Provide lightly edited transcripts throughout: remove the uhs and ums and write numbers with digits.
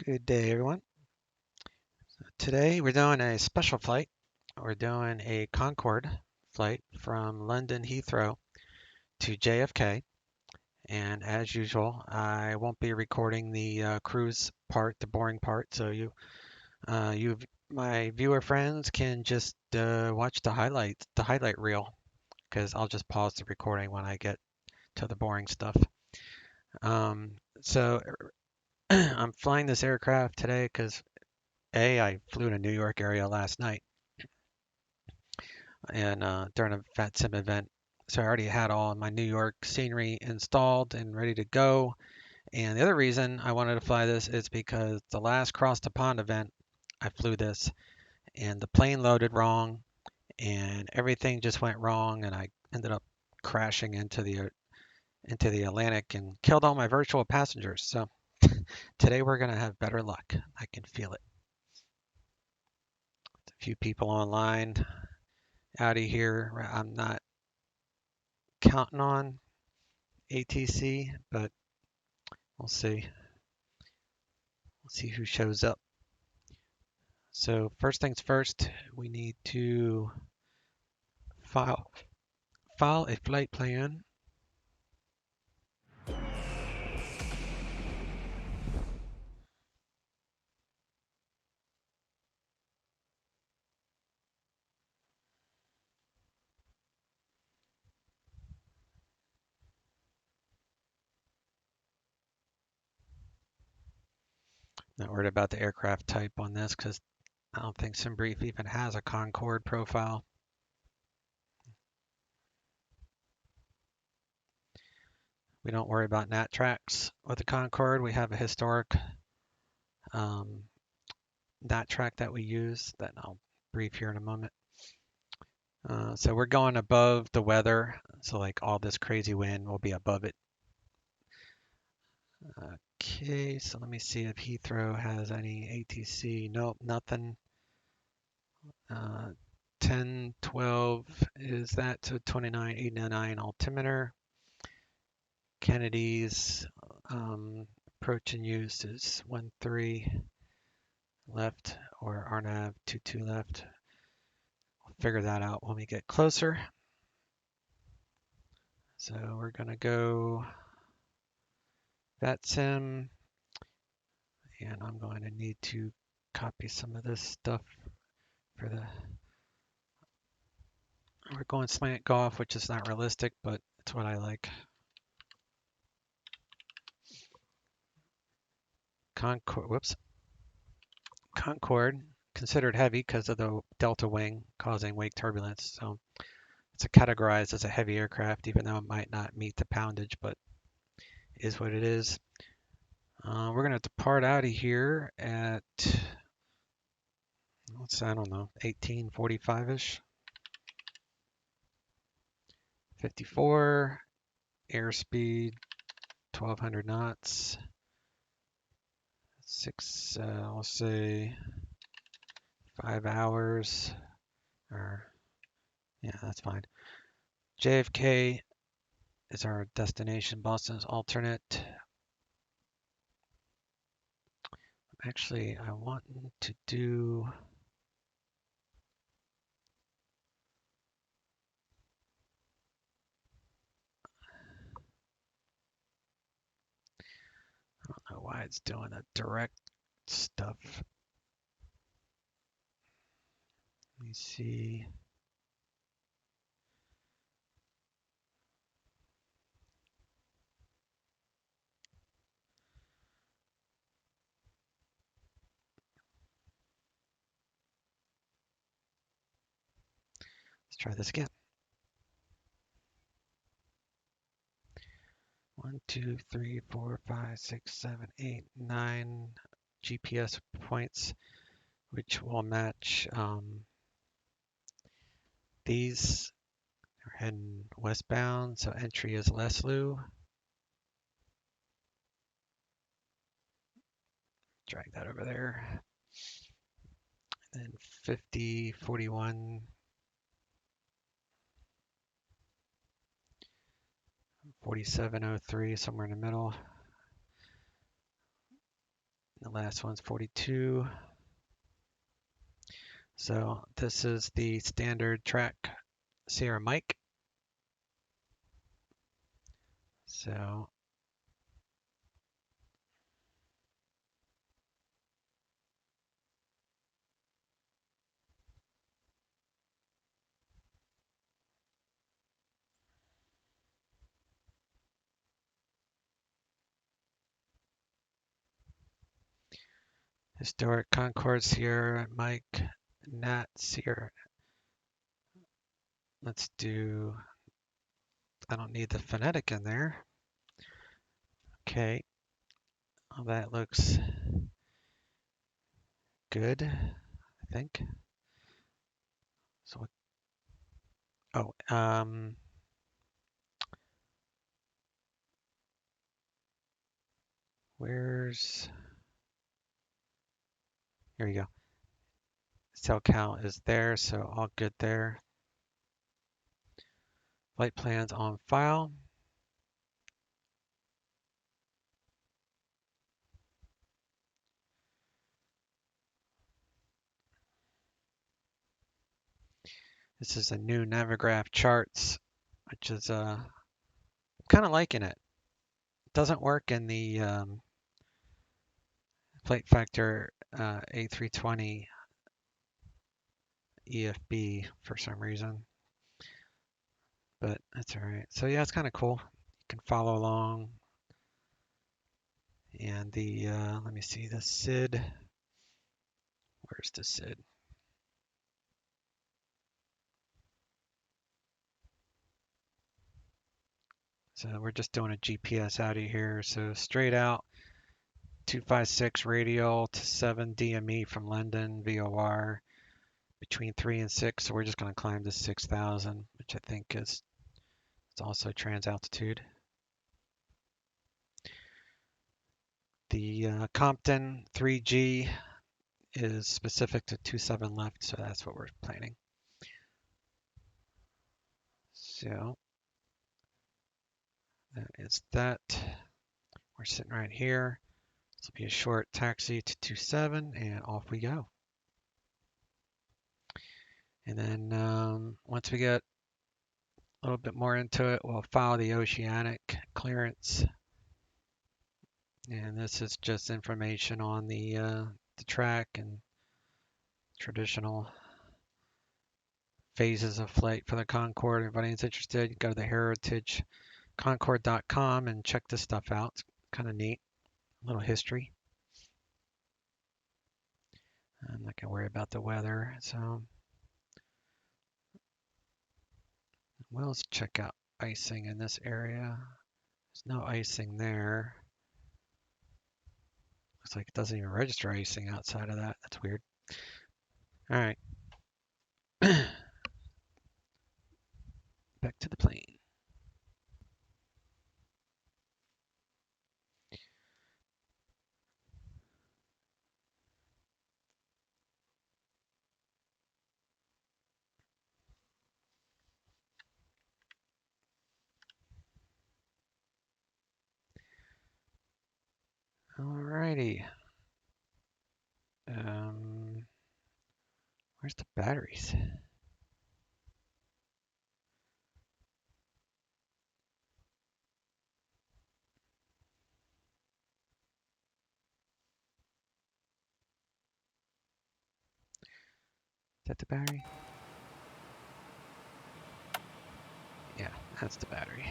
Good day, everyone. Today we're doing a special flight. We're doing a Concord flight from London-Heathrow to JFK. And as usual, I won't be recording the cruise part, the boring part. So my viewer friends, can just watch the highlights, the highlight reel, because I'll just pause the recording when I get to the boring stuff. So I'm flying this aircraft today because I flew to New York area last night and during a Fat Sim event. So I already had all my New York scenery installed and ready to go. And the other reason I wanted to fly this is because the last Cross the Pond event, I flew this and the plane loaded wrong and everything just went wrong and I ended up crashing into the Atlantic and killed all my virtual passengers. So today we're gonna have better luck. I can feel it. A few people online out of here. I'm not counting on ATC, but we'll see. We'll see who shows up. So first things first, we need to file file a flight plan. Not worried about the aircraft type on this because I don't think SimBrief even has a Concord profile. We don't worry about nat tracks with the Concord. We have a historic um, nat track that we use that I'll brief here in a moment. So we're going above the weather. So like all this crazy wind will be above it. Okay, so let me see if Heathrow has any ATC. Nope, nothing. 10, 12 is that to 29, 89 altimeter. Kennedy's approach and use is 13 left or RNAV 22 left. We'll figure that out when we get closer. So we're gonna go VATSIM, and I'm going to need to copy some of this stuff for the. We're going slant golf, which is not realistic, but it's what I like. Concord, considered heavy because of the delta wing causing wake turbulence. So it's categorized as a heavy aircraft, even though it might not meet the poundage, but is what it is. We're gonna depart out of here at, I don't know, 1845-ish. 54, airspeed 1200 knots. I'll say 5 hours, or yeah, that's fine. JFK is our destination. Boston's alternate. Actually, I want to do. I don't know why it's doing the direct stuff. Let me see. Let's try this again. 1, 2, 3, 4, 5, 6, 7, 8, 9 GPS points, which will match these. We're heading westbound, so entry is Leslie. Drag that over there. And then 50, 41, 4703, somewhere in the middle. The last one's 42. So this is the standard track Sierra mic. So historic Concord Sierra mic, Nat Sierra. Let's do, I don't need the phonetic in there. Okay, well, that looks good, I think. So, oh, where's, here we go. Cell count is there, so all good there. Flight plans on file. This is a new Navigraph charts, which is kind of liking it. It doesn't work in the Flight Factor A320 EFB for some reason, but that's all right. So yeah, it's kind of cool. You can follow along. And the, let me see, the SID. Where's the SID? So we're just doing a GPS out of here. So straight out 256 radial to 7 DME from London VOR between 3 and 6. So we're just going to climb to 6,000, which I think is it's also trans altitude. The Compton 3G is specific to 27 left, so that's what we're planning. So that is that. We're sitting right here. This will be a short taxi to 27, and off we go. And then once we get a little bit more into it, we'll file the oceanic clearance. And this is just information on the track and traditional phases of flight for the Concord. Everybody who's interested, you go to the heritageconcord.com and check this stuff out. It's kind of neat. A little history. I'm not going to worry about the weather. So we'll check out icing in this area. There's no icing there. Looks like it doesn't even register icing outside of that. That's weird. All right. Back to the plane. Alrighty. Where's the batteries? Is that the battery? Yeah, that's the battery.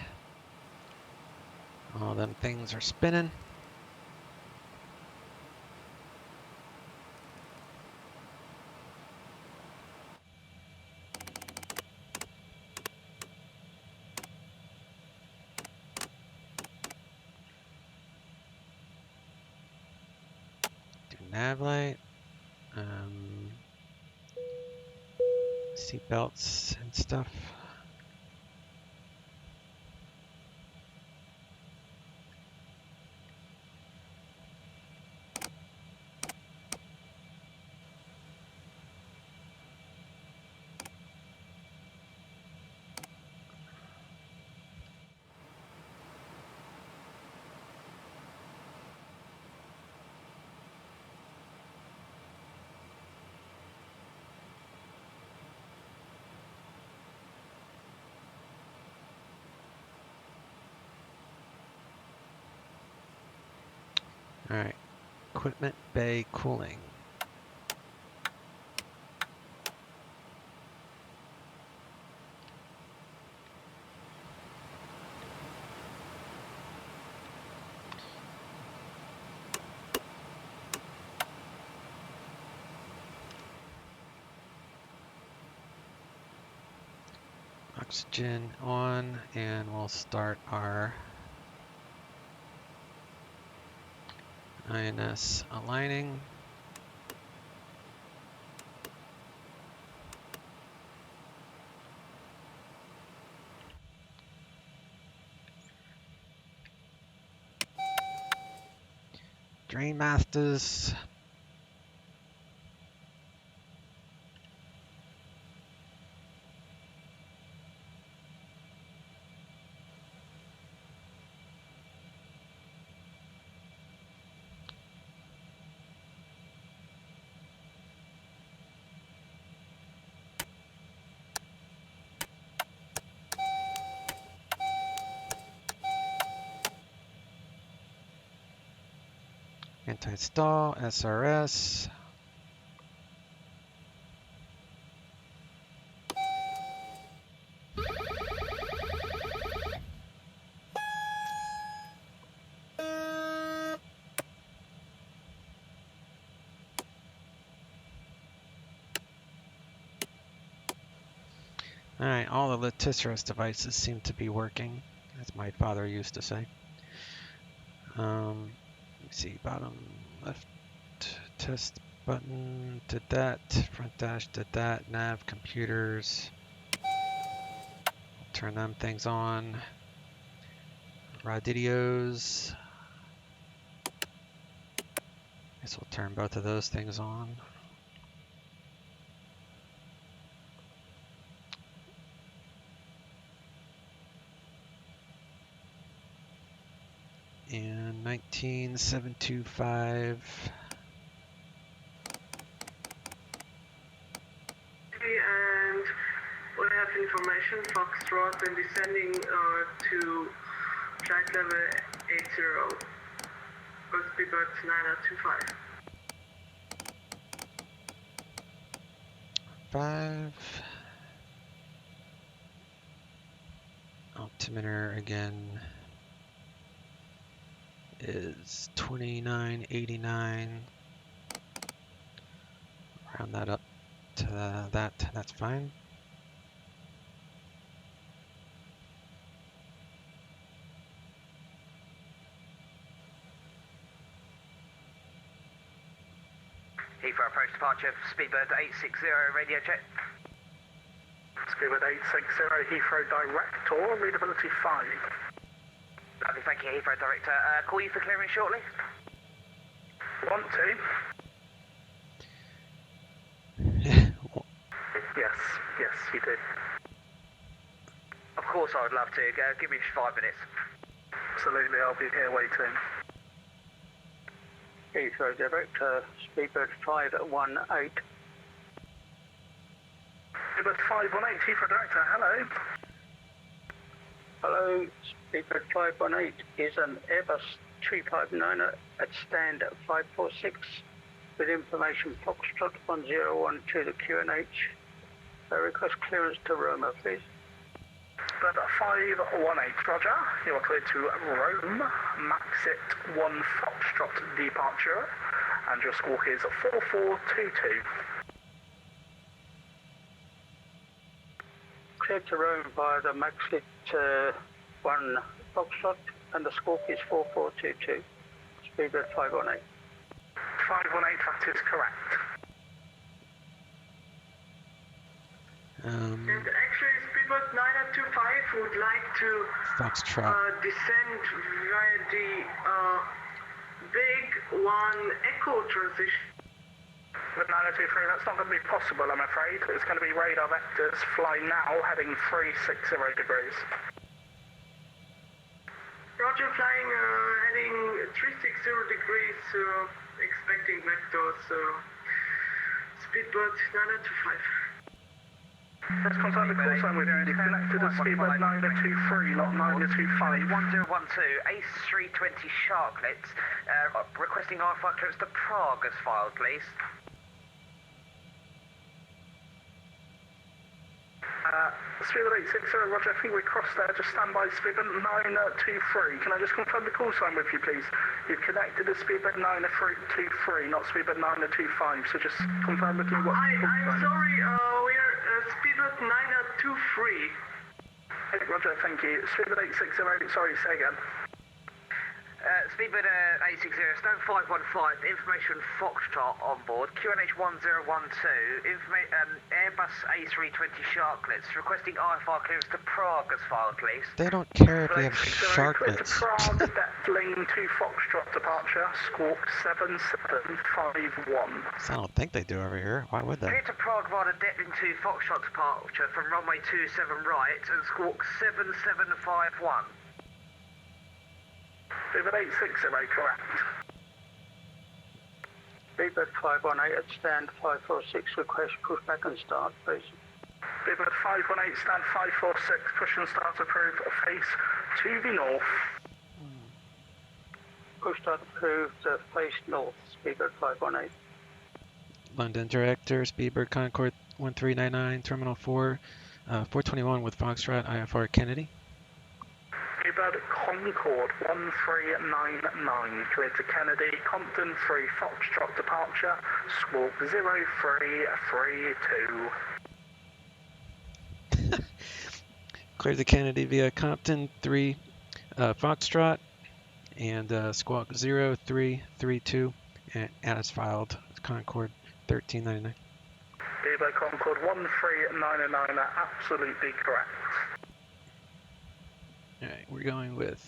All them things are spinning. Do nav light. Seat belts and stuff. All right, equipment bay cooling. Oxygen on, and we'll start our INS aligning. Drain masters. Anti-stall, SRS. All right, all the Leticeros devices seem to be working, as my father used to say. Let me see, bottom left test button, did that, front dash did that, nav, computers, turn them things on, radios, guess we'll turn both of those things on. And 19725. And we have information, Foxtrot, and descending to flight level 80, speedbird 9025. 5. Altimeter again is 2989. Round that up to that's fine. Heathrow approach departure, speedbird 860, radio check. Speedbird 860, Heathrow director, readability 5. Lovely, thank you, Heathrow director. Call you for clearance shortly? Want to? Yes, you do. Of course I would love to. Give me 5 minutes. Absolutely, I'll be here waiting. Heathrow director, speedbird 518. Speedbird 518, Heathrow director, hello. Hello, speedbird 518 is an Airbus 359 at stand 546 with information Foxtrot 101 to the QNH. I request clearance to Roma, please. Speedbird 518, roger. You are cleared to Rome, Maxit 1 Foxtrot departure, and your squawk is 4422. Cleared to Rome via the Maxit 1 Foxtrot, and the squawk is 4422. Speedbird 518. 518, that is correct. And actually, Speedbird 9025 would like to Foxtrot. Descend via the big one echo transition. But 9023, that's not going to be possible, I'm afraid. It's going to be radar vectors fly now, heading 360 degrees. Roger, flying heading 360 degrees, expecting vectors, Speedbird 9025. Let's confirm the call sign with you. You connected to Speedbird 923, not 925. 1012, A320 Sharklets, requesting IFI clearance to Prague as filed, please. Speedbird 860, Roger, I think we crossed there. Just stand by Speedbird 923. Can I just confirm the call sign with you, please? You've connected to Speedbird 923, not Speedbird 925, so just confirm with me what the call sign is. I'm sorry, we're Speedbird 923. Hey, Roger, thank you. Speedbird 860, sorry, say again. Speedbird 860, stand 515, information Foxtrot on board, QNH 1012, Airbus A320 Sharklets, requesting IFR clearance to Prague as filed, please. They don't care if we have Clear to sharklets. Prague, depth lane to Foxtrot departure, squawk 7751. I don't think they do over here. Why would they? Clear to Prague via the Detlin 2 Foxtrot departure from runway 27 right and squawk 7751. Speedbird 860, correct. Speedbird 518 at stand 546, request pushback and start, please. Speedbird 518, stand 546, push and start approved, face to the north. Push start approved, face north, Speedbird 518. London Director, Speedbird Concord 1399, Terminal 4, 421 with Foxtrot, IFR Kennedy. Speedbird Concord 1399, clear to Kennedy, Compton 3, Foxtrot departure, squawk 0332. Cleared to Kennedy via Compton 3, Foxtrot, and squawk 0332, and as filed, Concord 1399. Speedbird Concord 1399, absolutely correct. Alright, we're going with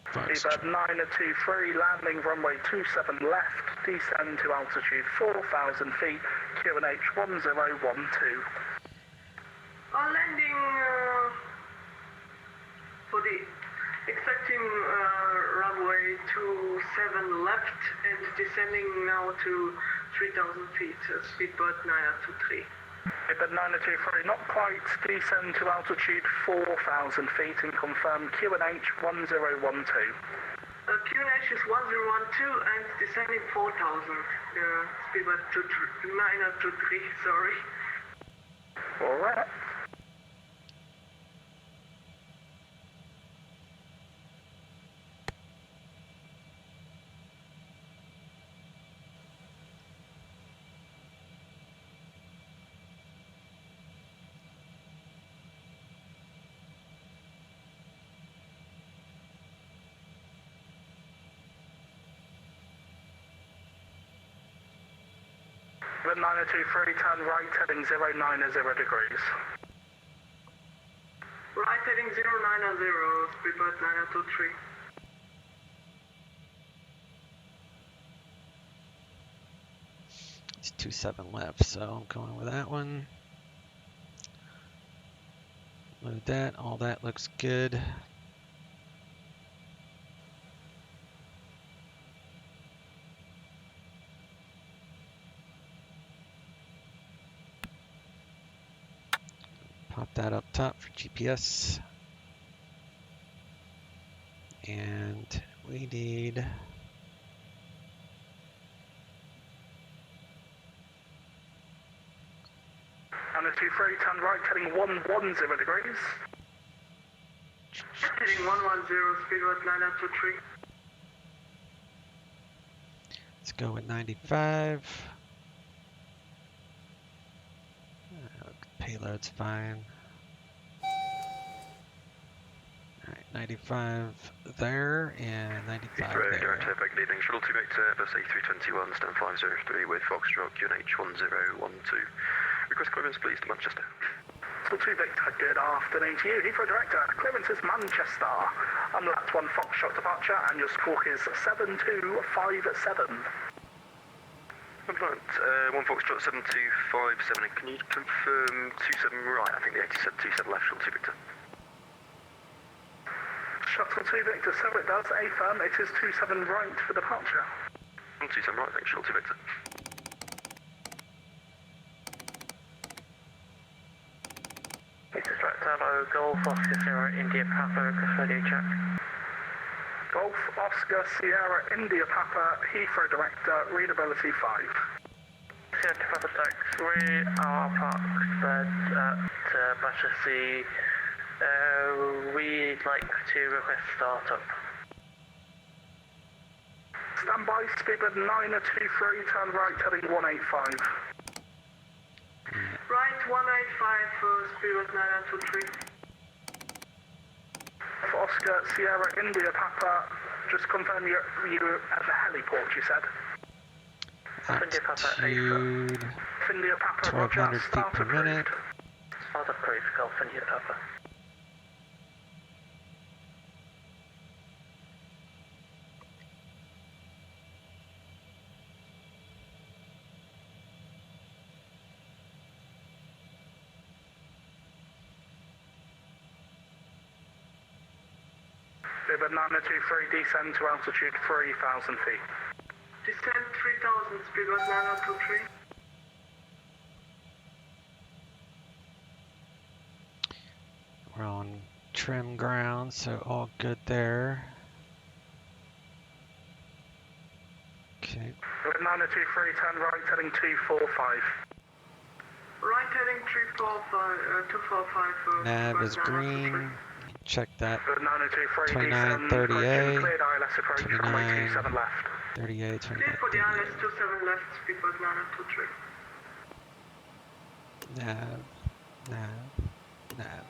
Speedbird Foxtrot. 923, landing runway 27 left, descend to altitude 4,000 feet, QNH 1012. Landing for the expecting runway 27 left and descending now to 3,000 feet, Speedbird 923. Speedbird 923, not quite, descend to altitude 4,000 feet and confirm QNH 1012. QNH is 1012 and descending 4,000. Speedbird 923, sorry. Alright. Speedbird 923, turn right, heading 090 degrees. Right heading 090, Speedbird 923. It's 27 left, so I'm going with that one. Load that, all that looks good. Pop that up top for GPS. And we need 923, turn right, heading 110 degrees. Heading 110, Speedbird 923. let's go with 95. Payload's fine. Alright, 95 there and 95 Heathrow, there. Director, good evening. Shuttle 2 Victor, Airbus A321, stand 503 with Foxtrot, QNH 1012. Request clearance, please, to Manchester. So 2 Victor, good afternoon to you. Heathrow Director, clearance is Manchester. Unlapped 1 Foxtrot departure and your squawk is 7257. Compliant, 1 Foxtrot 7257, can you confirm 27 right? I think the 80 said 27 left, Shuttle 2 Victor. Shuttle 2 Victor, so it does. Affirm, it is 27 right for departure. 27 right, thanks, Shuttle 2 Victor. Golf Oscar Sierra India Papa, request radio check. Golf Oscar Sierra India Papa, Heathrow Director, readability 5. Sierra Papa Tax, we are parked at Battersea. We'd like to request startup. Standby, speedbird 923, turn right, heading 185. Right 185, speedbird 923. For Oscar Sierra India Papa, just confirm you at the heliport, you said. Altitude India Papa, 1200 feet start per minute. Start approved, Golf India Papa. Speedbird 923, descend to altitude 3,000 feet. Descend 3000, speedbird 923. We're on trim ground, so all good there. Okay. Speedbird 923, turn right, heading 245. Right heading 245. Nav is green. Check that. Speedbird 923, 29, descend, 38, approaching cleared ILS approach, 29, runway 27 left. 38, 29, Clear for the 38. ILS 27 left, speedbird 923. Nav, nav, nav.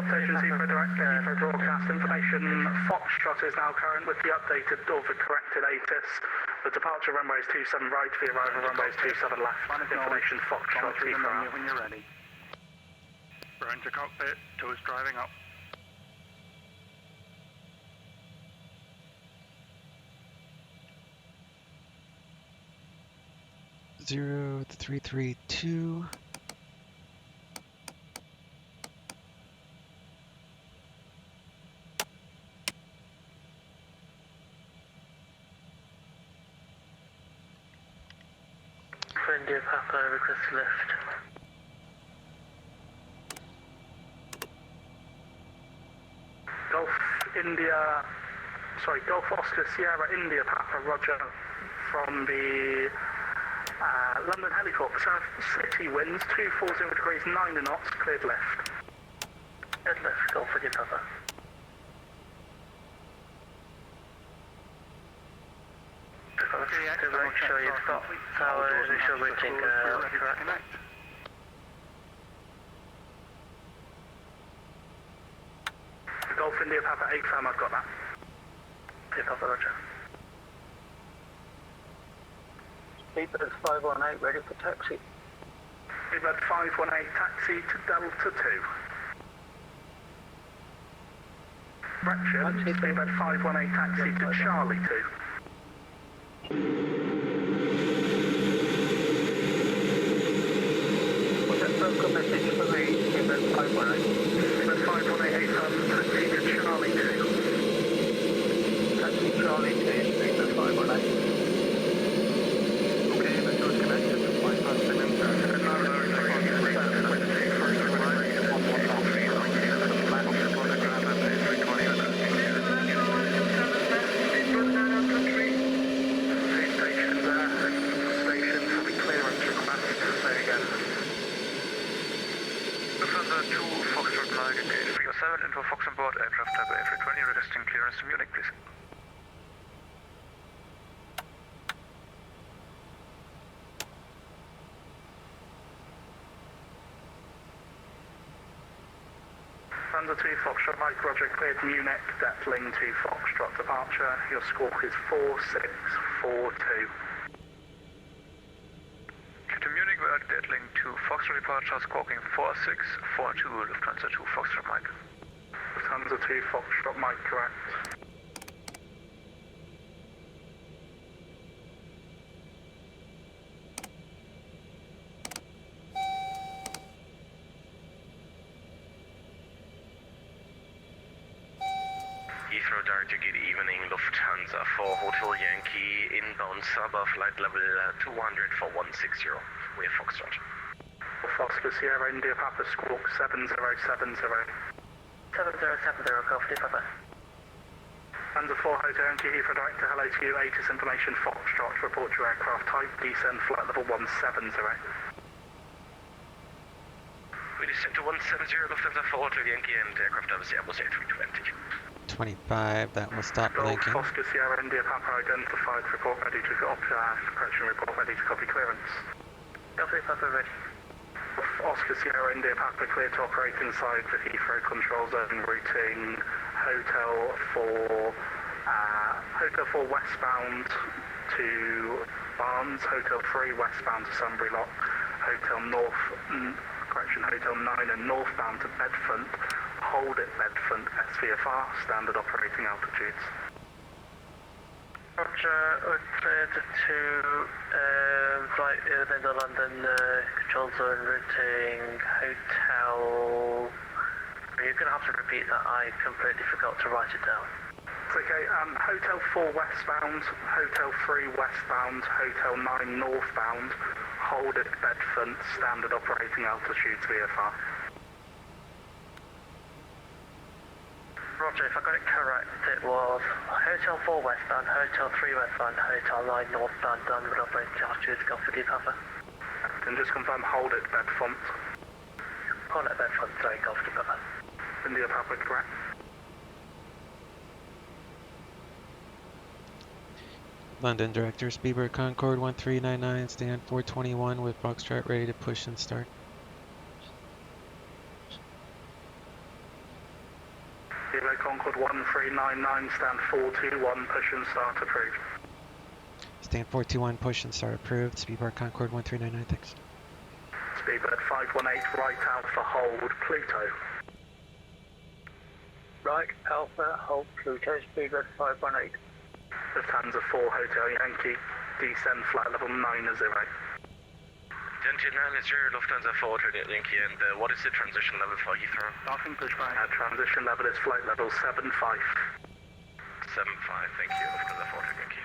Station Heathrow Director, Heathrow broadcast information. Foxtrot is now current with the updated Dover corrected ATIS. The departure runway is 27 right, the arrival runway is 27 left. Information Foxtrot Heathrow. When you're ready. We're into cockpit, towards driving up. Zero, 332. India Papa, request lift. Golf Oscar Sierra India Papa, roger, from the London Heathrow. South City winds 240 degrees 9 knots, cleared left. Head left, Golf India Papa. To make sure you've got our initial routing correct. Golf India Papa 8 firm, I've got that. India Papa, roger. Speedbird 518, ready for taxi. Speedbird 518, taxi to Delta 2. Correction, Speedbird 518, taxi to Charlie 2. Was that broken message for me? Speedbird 518. Speedbird 518, taxi to Charlie 2. Taxi Charlie 2, Speedbird 518. Okay, the door's connected to flight path Info Fox on board, aircraft type A320, requesting clearance to Munich, please. Under 2 Foxtrot, Mike Roger, cleared Munich, Detling 2 Foxtrot, departure. Your squawk is 4642. To Munich, we are Detling 2 Foxtrot, departure, squawking 4642, Lufthansa 2 Foxtrot, Mike. Lufthansa 2 Foxtrot, Mike, correct. Director, good evening. Lufthansa for Hotel Yankee, inbound Saba, flight level 200 for 160. We have Foxtrot. Oscar Sierra India Papa Squawk 7070. 7070, Golf Papa. Under 4 Hotel Yankee Heathrow Director, hello to you. ATIS information Foxtrot, report your aircraft type, descend flight level 170. We descend to 170, Lufthansa for Hotel Yankee and aircraft obviously Airbus A320. 25, that will stop Golf blinking. Oscar Sierra India Papa identified, report ready to copy, correction report ready to copy clearance. Golf Papa ready. Oscar Sierra India Papa clear to operate inside the Heathrow control zone routing Hotel 4 westbound to Barnes, Hotel 3 westbound to Sunbury Lock, Hotel 9 and northbound to Bedfont, hold at Bedfont, SVFR, standard operating altitudes. Roger, cleared to flight within the London control zone routing Hotel. You're going to have to repeat that, I completely forgot to write it down. It's okay, Hotel 4 westbound, Hotel 3 westbound, Hotel 9 northbound, hold at Bedfont, standard operating altitudes VFR. Roger, if I got it correct, it was Hotel 4 westbound, Hotel 3 westbound, Hotel 9 northbound, standard operating altitudes, Golf for Papa. And just confirm hold at Bedfont. Hold at Bedfont, sorry, Golf for Papa. India Papa, correct. London Director, Speedbird Concord 1399, stand 421 with Foxtrot ready to push and start. Kilo Concord 1399, stand 421, push and start approved. Stand 421, push and start approved. Speedbird Concord 1399, thanks. Speedbird 518, right Alpha, hold Pluto. Right Alpha, hold Pluto, Speedbird 518. Lufthansa 4 Hotel Yankee, descend flight level 90. Yankee 90, Lufthansa 4 Hotel Yankee, and what is the transition level for Heathrow? Nothing push back. Transition level is flight level 75. 75, thank you, Lufthansa 4 Hotel Yankee.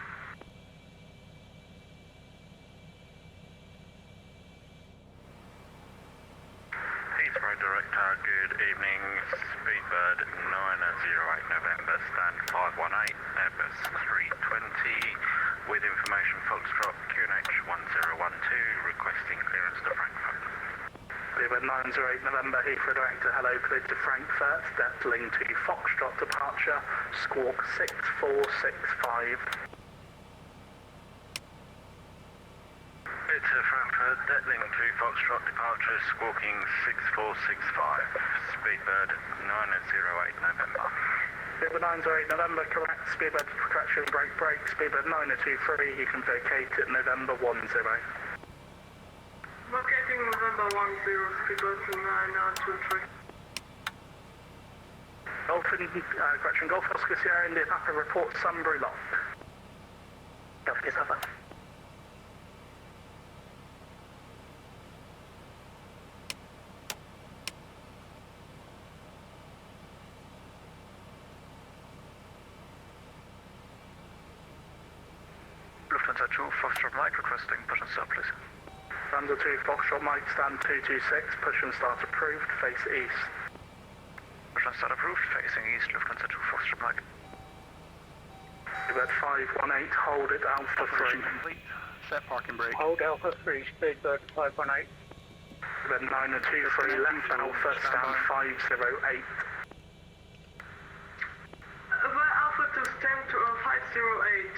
Heathrow Director, good evening. Speedbird 908 November, stand 518, Airbus 320, with information Foxtrot QNH 1012, requesting clearance to Frankfurt. Speedbird 908 November, Heathrow Director, hello, cleared to Frankfurt, dettling to Foxtrot departure, squawk 6465. It's Frankfurt, dettling to Foxtrot departure, squawking 6465, Speedbird 908 November. Speedbird 908 November, correct, Speedbird correction, break, Speedbird 9023, you can vacate at November 10. Vacating November 10, Speedbird 9023. Golf Oscar Sierra India Papa, report Sunbury Lock. Golf for Papa. Lufthansa 2, Foxtrot Mike, requesting push and start, please. Lufthansa 2 Foxtrot Mike, stand 226, push and start approved, face east. Push and start approved, facing east, Lufthansa 2, Foxtrot Mike. Speedbird 518, hold it Alpha 3. Complete. Set parking brake. Hold Alpha 3, Speedbird 518. Speedbird 923, left Alpha, stand 508. Alpha to stand to 508,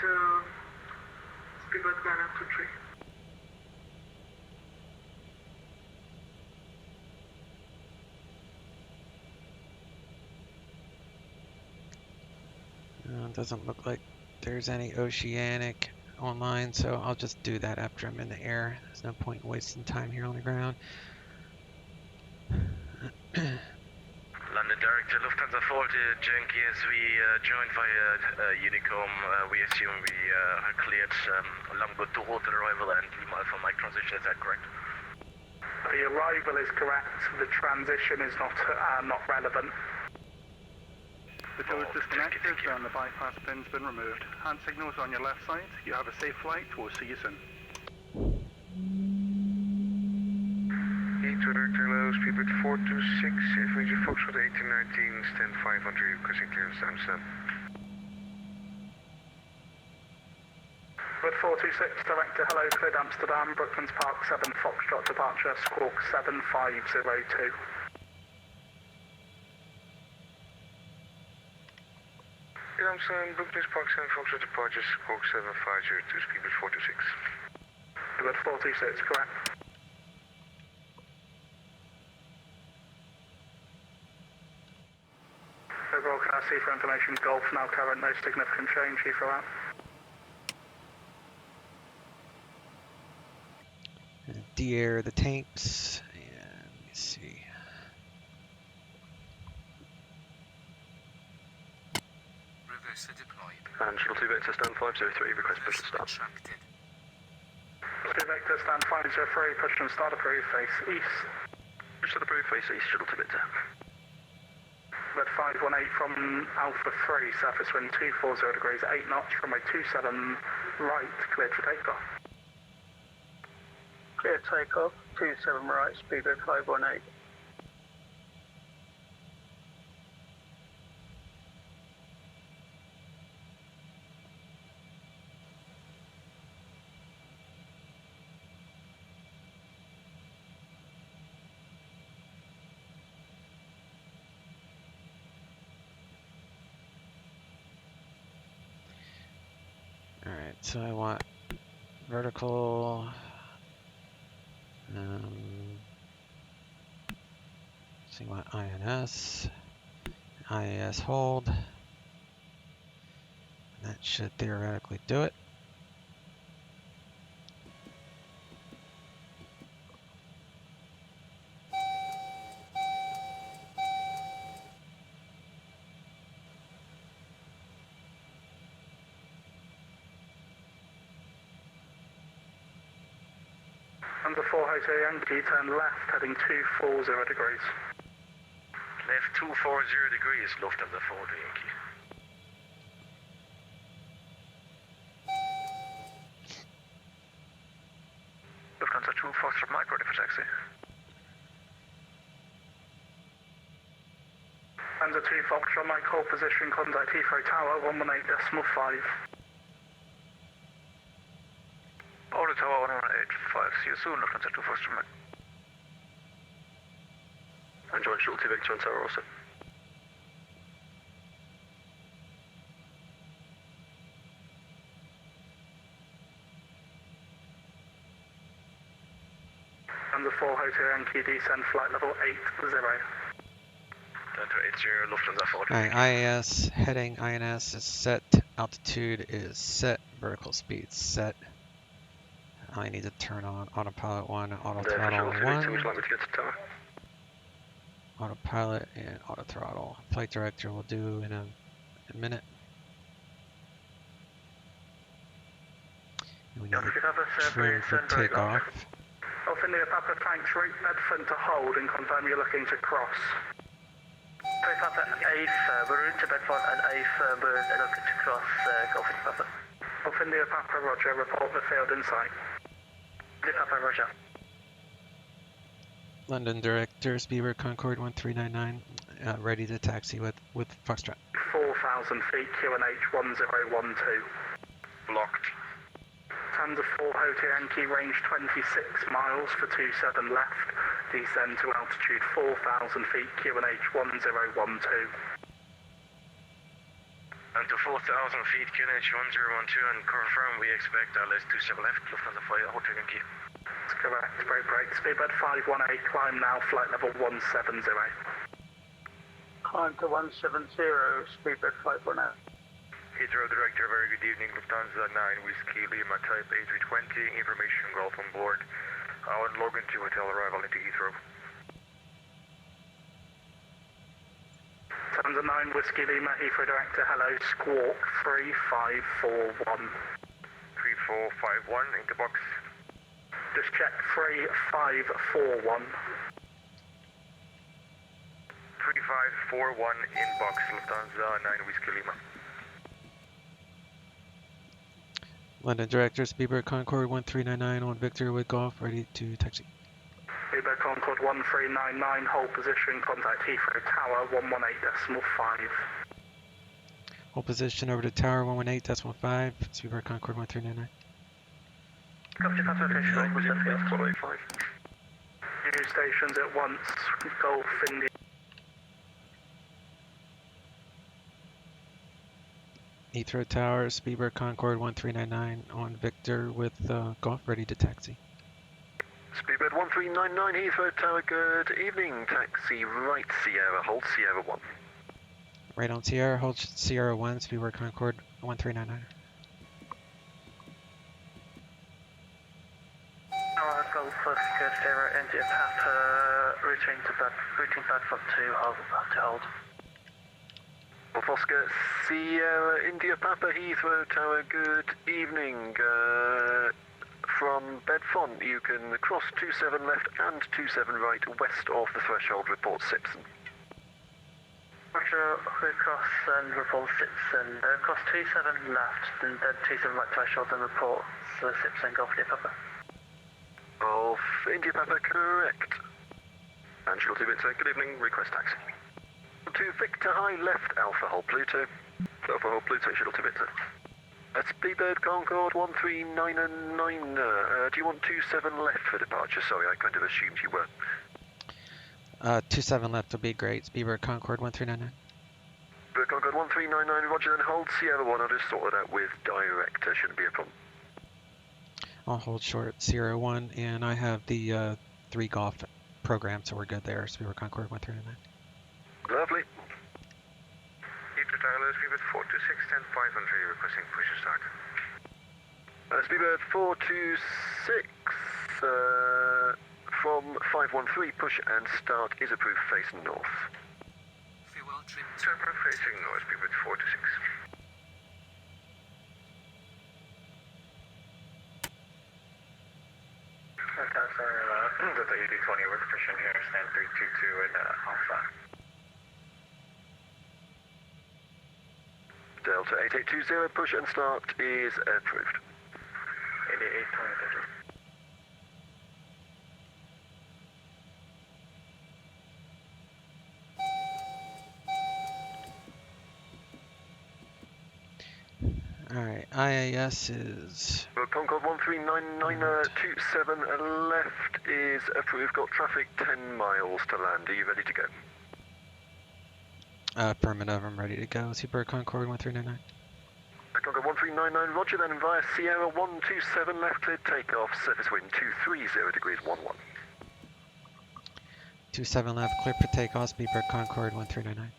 Speedbird 923. Doesn't look like there's any oceanic online, so I'll just do that after I'm in the air. There's no point in wasting time here on the ground. London Director, Lufthansa 4 Yankee, as we joined via Unicom, we assume we are cleared Longwood to hold arrival and Lima Alpha Mike transition, is that correct? The arrival is correct, the transition is not relevant. The door's disconnected and the bypass pin's been removed. Hand signals on your left side. You have a safe flight. We'll see you soon. Heathrow Director, hello, speedbird 426, information Foxtrot 1819, stand 500, requesting clearance to Amsterdam. Bird 426, Director, hello, cleared Amsterdam, Brooklands Park 7, Foxtrot, departure, squawk 7502. In Amsterdam, Brooklands Park 7, Foxtrot, departure, squawk 7502, speedbird 426. Bird 426, correct. Overall capacity for information, Golf now current, no significant change, Heathrow out. De-air the tanks, and let me see. Reverser deployed. And Shuttle 2 Vector, stand 503, request push and start. Contracted. 2 Vector, stand 503, push and start approved, face east. Push to the approved, face east, Shuttle 2 Vector. Red 518 from Alpha 3, surface wind 240 degrees, 8 knots, runway 27 right, cleared for takeoff. Clear takeoff, 27 right, speedbird 518. Alright, so I want vertical, so you want INS, IAS hold, and that should theoretically do it. Under 4 Hotel Yankee, turn left, heading 240 degrees. Left 240 degrees, Lufthansa 4 Yankee. Lufthansa 2 Foxtrot Mike, ready for taxi. Under 2 Foxtrot, Mike, hold position, contact Heathrow Tower, 118.5. Order Tower 185, see you soon, Lufthansa 2 Foxtrot Mike. And join Shuttle 2 Victor on Tower also. Under 4 Hotel Yankee, descend flight level 80. Delta 80, Lufthansa 4 Alright, IAS heading, INS is set, altitude is set, vertical speed set. I need to turn on autopilot 1, auto throttle 1, would you like me to get to Tower? autopilot and auto throttle. Flight director will do in a minute. And we need to trim for takeoff. Off India Papa, thanks, route Bedford to hold and confirm you're looking to cross. Papa, A firm, route to Bedford and A firm, and looking to cross Golf India Papa. Off India Papa, roger, report the field in sight. India Papa, roger. London director, Speedbird Concord 1399, ready to taxi with Foxtrot. 4,000 feet, QNH 1012. Blocked. Under 4 Hotel Yankee, range 26 miles for 27 left, descend to altitude 4,000 feet, QNH 1012. And to 4,000 feet, QNH 1012, and confirm we expect LS 27 left, Lufthansa 5 Hotel Yankee. That's correct, break, speedbird 518, climb now, flight level 170. Climb to 170, speedbird 518. Heathrow Director, very good evening. Lufthansa 9 Whiskey Lima Type A320, information Golf on board. On Logan to hotel arrival into Heathrow. Lufthansa 9 Whiskey Lima, Heathrow Director, hello, squawk 3541. 3451 into box. Just check 3541. 3541 inbox, Lufthansa 9 Whiskey Lima. London Director, Speedbird Concord 1399 on Victor with Golf, ready to taxi. Speedbird Concord 1399, hold position, contact Heathrow Tower 118.5. Hold position over to Tower 118.5, Speedbird Concord 1399. Copy, pass location, hold position, 185. New stations at once, Golf India. Heathrow Tower, Speedbird Concord 1399 on Victor with Golf, ready to taxi. Speedbird 1399, Heathrow Tower, good evening. Taxi right Sierra, hold Sierra 1. Right on Sierra, hold Sierra 1, Speedbird Concord 1399. Tower, Golf, Sierra, India, Papa, routing platform 2, hold. Golf Oscar, Sierra, India, Papa, Heathrow Tower, good evening. From Bedfont, you can cross 27 left and 27 right west of the threshold, report Simpson. Roger, we cross and report Simpson. Cross 27 left, and then 27 right threshold and report Simpson, Golf India Papa. Golf India Papa, correct. Angelo to Victor, good evening, request taxi. To Victor High left, Alpha Hold Pluto. Alpha Hold Pluto, shuttle to Victor. Speedbird Concord 1399. Do you want 27 left for departure? Sorry, I kind of assumed you were. 27 left would be great, Speedbird Concord 1399. Speedbird Concord 1399, roger, then hold Sierra 1. I'll just sort it out with director, shouldn't be a problem. I'll hold short Sierra 1, and I have the 3 Golf program, so we're good there, Speedbird Concord 1399. Lovely. Heathrow Tower, Speedbird 426, 10-500, requesting push to start. Speedbird 426, from 513, push and start is approved, face north. Farewell trim. Turbo facing north, Speedbird 426. Delta 8020, we're pushing here, stand 322 in Alpha. Delta 8820, push and start is approved. 8820. Alright, IAS is... Concord 1399, 27 left is approved, got traffic 10 miles to land, are you ready to go? Affirmative, I'm ready to go, Speedbird Concord 1399. Concord 1399, roger, then via Sierra 127 left, cleared takeoff, surface wind 230 degrees 11. 27 left, clear for takeoff, Speedbird Concord 1399.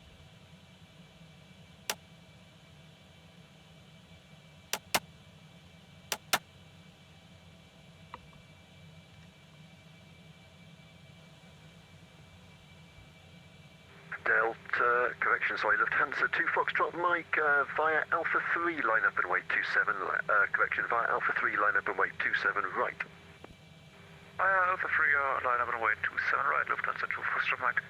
Delta, correction, sorry, Lufthansa 2 Foxtrot Mike, via Alpha 3, line up and wait 27, correction, via Alpha 3, line up and wait 27 right. Alpha 3, line up and wait 27 right, Lufthansa 2 Foxtrot Mike.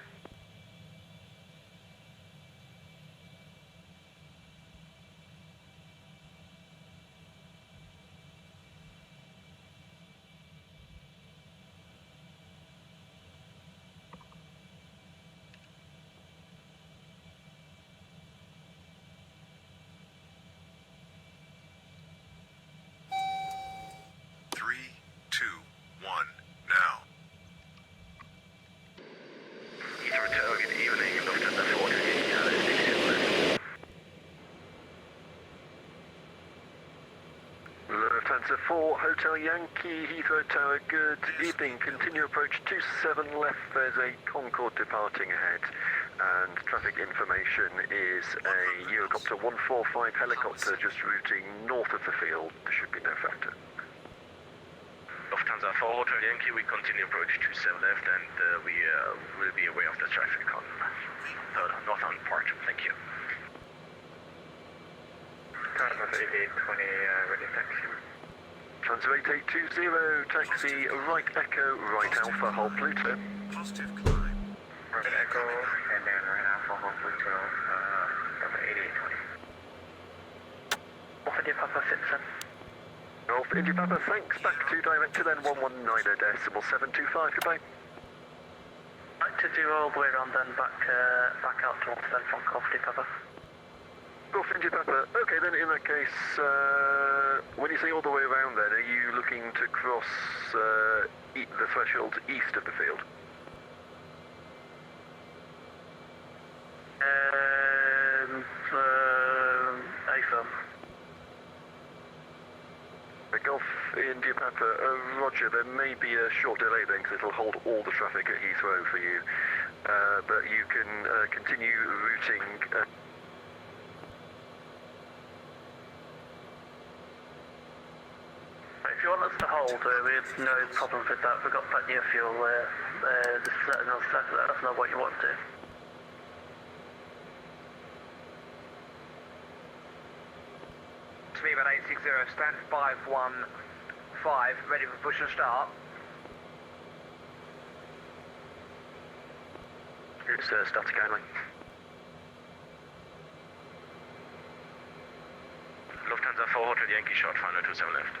Lufthansa 4, Hotel Yankee, Heathrow Tower, good evening. Continue approach 27 left, there's a Concord departing ahead. And traffic information is a Eurocopter 145 helicopter just routing north of the field. There should be no factor. Lufthansa 4, Hotel Yankee, we continue approach 27 left and we will be aware of the traffic on the northbound part. Thank you. Transfer 8820, ready taxi. Transfer 8820, taxi, right Echo, right Alpha, hold Pluto. Positive climb. Right Echo, and then Blue 12, number 8820. Off India Papa 67. Golf India Papa, thanks. Back to director then 119.725, goodbye. I'd like to do all the way around then, back out towards then from Golf India Papa. Golf India Papa, okay then in that case, when you say all the way around then, are you looking to cross the threshold east of the field? AFM. Golf India Papa, roger, there may be a short delay then because it'll hold all the traffic at Heathrow for you, but you can continue routing. If you want us to hold, we have no problem with that. We've got plenty of fuel there. Just let us know what you want to do. Speed about 860, stand 515, ready for push and start. It's start again. Lufthansa 4 Hotel Yankee short, final 27 left.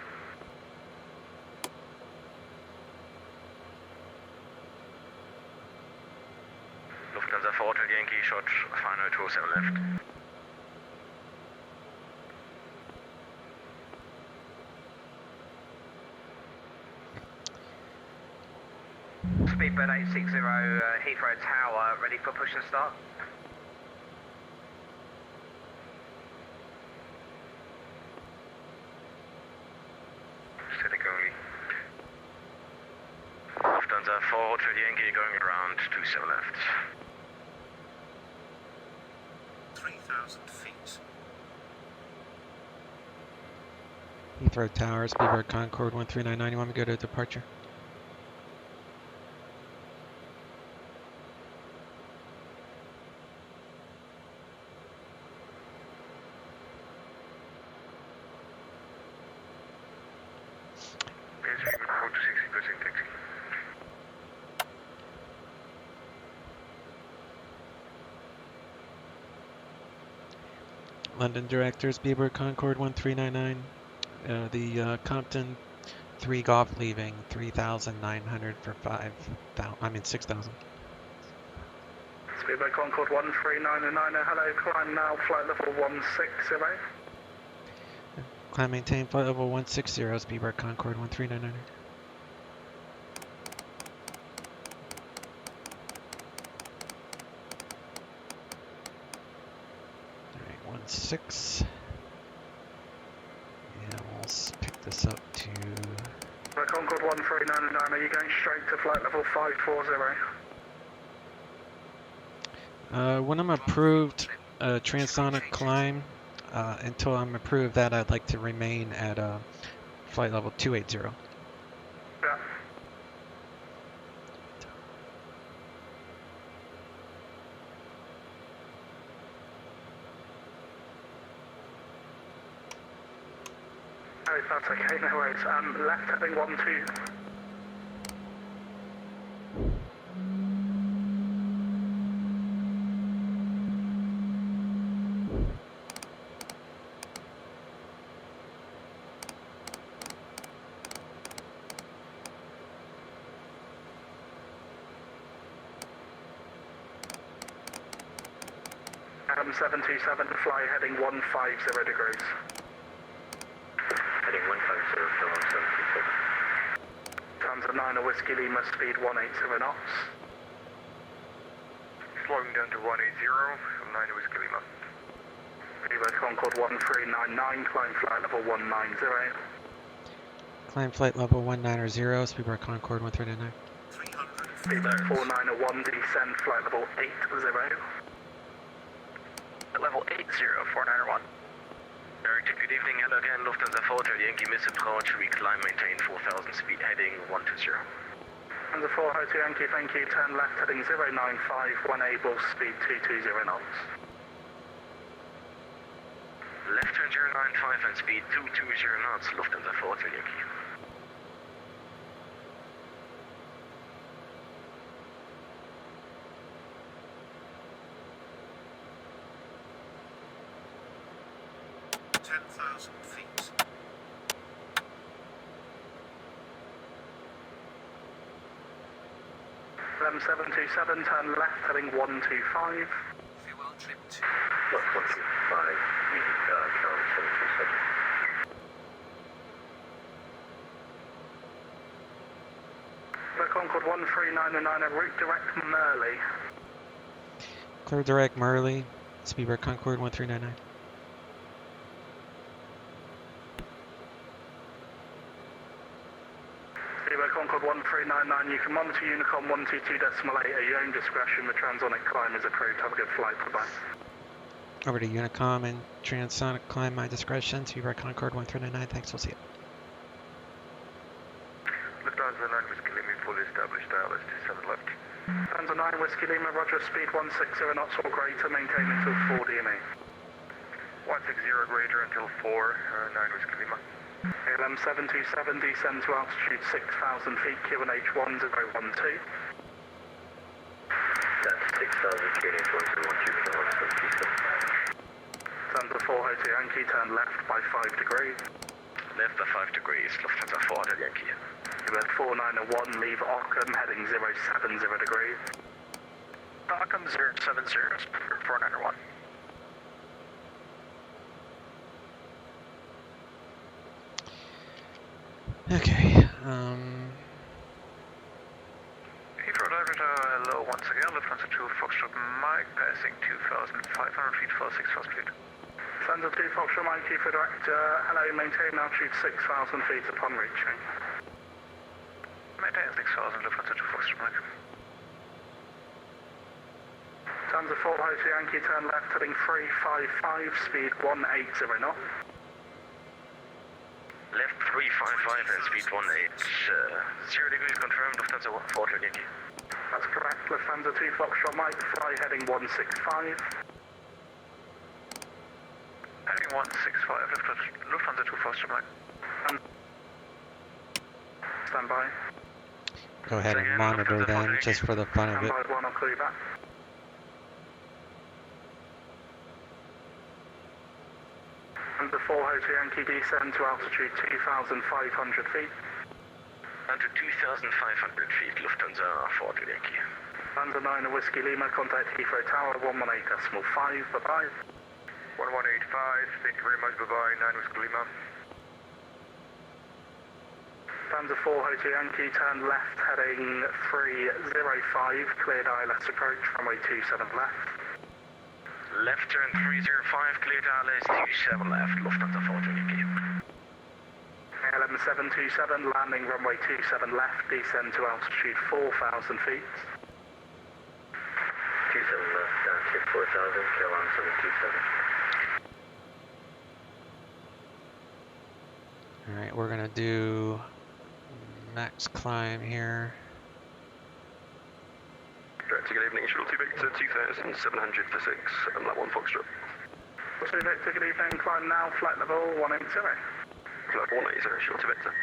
Lufthansa 4 Hotel Yankee short, final 27 left. Speedbird 860, Heathrow Tower, ready for push and start. Static only. Lufthansa 4 Hotel Yankee going around 27 left. 3,000 feet. Heathrow Tower, Speedbird Concord 139.9. You want me to go to departure? London Director, Speedbird Concord 1399. The Compton 3 Golf leaving 3,900 for 6,000. Speedbird Concord 1399, hello, climb now, flight level 160. Climb maintain flight level 160, Speedbird Concord 1399. Alright, 16. Yeah, we'll pick this up to... Concord 1399, are you going straight to flight level 540? When I'm approved transonic climb, until I'm approved that, I'd like to remain at flight level 280. Yeah. Oh, that's okay, no worries. Left heading 12. Adam 727, fly heading 150 degrees. Heading 150, still on 727. Tanza 9 Whiskey Lima, speed 180 knots. Slowing down to 180, 9 Whiskey Lima. Speedbird Concord 1399, climb flight level 190. Climb flight level 190, Speedbird Concord 1399. 300 Speedbird 491, descend flight level 80. Level 80, 491. Director, good evening, hello again, Lufthansa 4 Hotel Yankee miss approach, we climb maintain 4,000 speed heading 120. Tanza 4 Hotel Yankee, thank you, turn left heading 095, when able, speed 220 knots. Left turn 095 and speed 220 knots, Lufthansa 4 Hotel Yankee. 10,000 feet. LM727, turn left, heading 125. Fuel trim 2. Plus 125, Calum 727. Concord 13909, a route direct Merley. Clear direct Marley, Speedbird Concord 1399. Speedbird Concord 1399, you can monitor Unicom 122.8 at your own discretion. The transonic climb is approved. Have a good flight. Bye-bye. Over to Unicom and transonic climb, my discretion. Speedbird Concord 1399. Thanks, we'll see you. Lufthansa 9 Whiskey Lima, fully established, ILS 27 left. Lufthansa 9 Whiskey Lima, roger, speed 160 knots or greater, maintain until 4 DME. 160 greater until 4, 9 Whiskey Lima. LM727, descend to altitude 6,000 feet, QNH 1012. That's 6,000 QNH 1012, Turn to 4 Hotel Yankee, turn left by 5 degrees. Left by 5 degrees, Lufthansa 4 Hotel Yankee. Quebec 491, leave Ockham, heading 070 degrees. Ockham 070, 491. Okay. Heathrow Director, hello once again. Lufthansa 2 Foxtrot Mike, passing 2,500 feet for 6,000 feet. Lufthansa 2 Foxtrot Mike, Heathrow Director, hello, maintain altitude 6,000 feet upon reaching. Maintain 6,000, Lufthansa 2 Foxtrot Mike. Lufthansa 4 Hotel Yankee, turn left, heading 355, speed 180 knots. Left 355 and speed 18. 0 degrees confirmed, Lufthansa 4 Hotel Yankee. That's correct, Lufthansa 2 Foxtrot Mike, fly heading 165. Heading 165, Lufthansa 2 Foxtrot Mike. Stand by. Go ahead and monitor them just for the fun of it. Stand by 1, I'll call you back. Under 4 Hotel Yankee, descend to altitude 2,500 feet. Under 2,500 feet, Lufthansa 4 Hotel Yankee. Lufthansa 9 Whiskey Lima, contact Heathrow Tower 118.5, bye-bye. 1185, thank you very much, bye-bye, 9 Whiskey Lima. Lufthansa 4 Hotel Yankee, turn left, heading 305, cleared ILS approach, runway 27 left. Left turn 305, cleared ILS 27 left, Lufthansa 4 Hotel Yankee. LM727, landing runway 27 left, descend to altitude 4,000 feet. 27 left, down to 4,000, Calum 727. Alright, we're going to do max climb here. Director, good evening, shuttle 2 Victor 2,700 for 6, and lap 1 Foxtrot. 2 Victor, good evening, climb now, flight level 180. Flight 180, shuttle 2 Victor.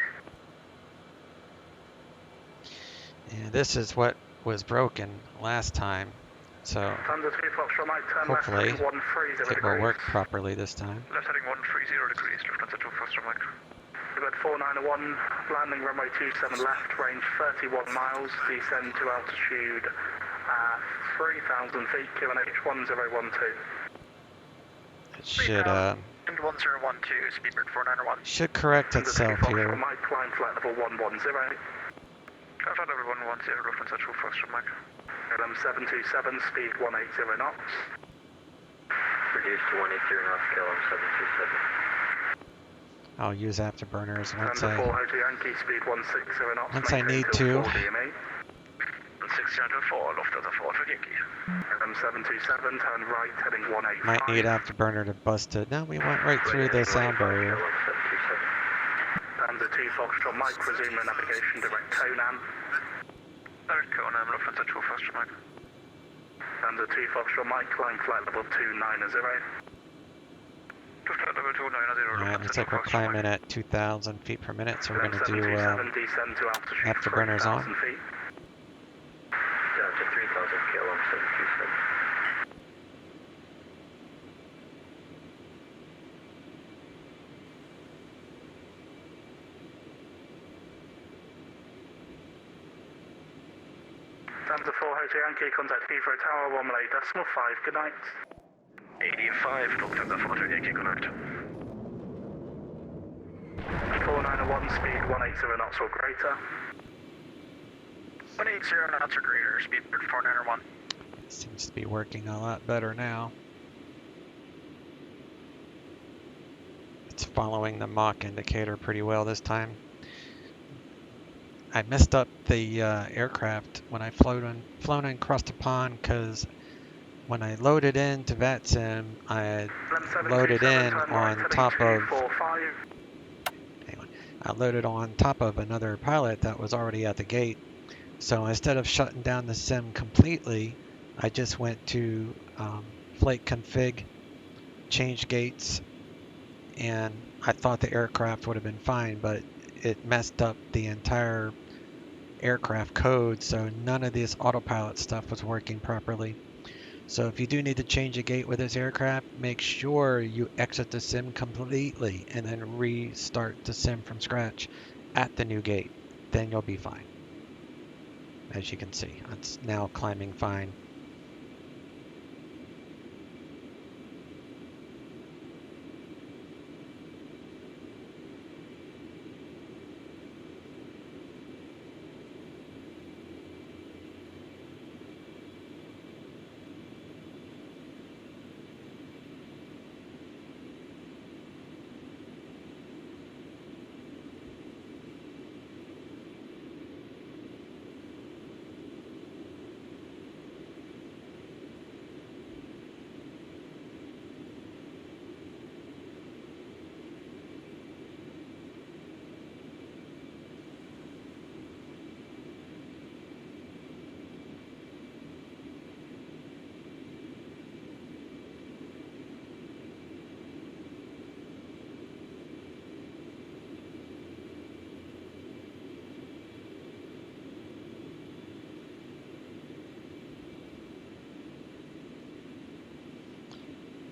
And this is what was broken last time, so Thunder 2 Foxtrot Mike, turn left, hopefully heading 130 it will degrees. work properly this time. Left heading 130 degrees, Lufthansa 2 Foxtrot Mike. Quebec 491, landing runway 27 left, range 31 miles, descend to altitude 3,000 feet, QNH 1012. It should 1012, Speedbird 491. should correct Thunder 2 itself Foxtrot here. Mike, climb flight level 110. Flight level 110, Lufthansa 2 Foxtrot Mike. LM727, speed 180 knots. Reduced to 180 knots, Calum 727. I'll use afterburners once Thunder 4 I Hotel Yankee, speed 160 knots. once I maintain need till to. 4 DME. 604, Lufthansa 4 Hotel Yankee. LM727, turn right, heading 185. Might need afterburner to bust it. No, we went right through the sound barrier. Calum 727. Thunder 2 Foxtrot Mike, resume your navigation direct Conan. Direct Conan, Lufthansa 2 Foxtrot Mike. Thunder 2 Foxtrot Mike, climb flight level 290. Flight level 290, Alright, looks like we're climbing at 2,000 feet per minute, so we're going to do LM727, descend to altitude afterburners on. 3,000 feet. Down to 3,000, Calum 727. Lufthansa 4 Hotel Yankee, contact Heathrow Tower, 1 Malay decimal 5, good night. 85, Lufthansa 4 Hotel Yankee, good night. 491, speed 180 knots or greater. 180 knots or greater, speed 491. Seems to be working a lot better now. It's following the Mach indicator pretty well this time. I messed up the aircraft when I flown in across the pond because when I loaded into VATSIM, I had loaded in on top of I loaded on top of another pilot that was already at the gate. So instead of shutting down the sim completely, I just went to flight config, changed gates, and I thought the aircraft would have been fine, but it messed up the entire aircraft code, so none of this autopilot stuff was working properly. So if you do need to change a gate with this aircraft, make sure you exit the sim completely and then restart the sim from scratch at the new gate. Then you'll be fine. As you can see, it's now climbing fine.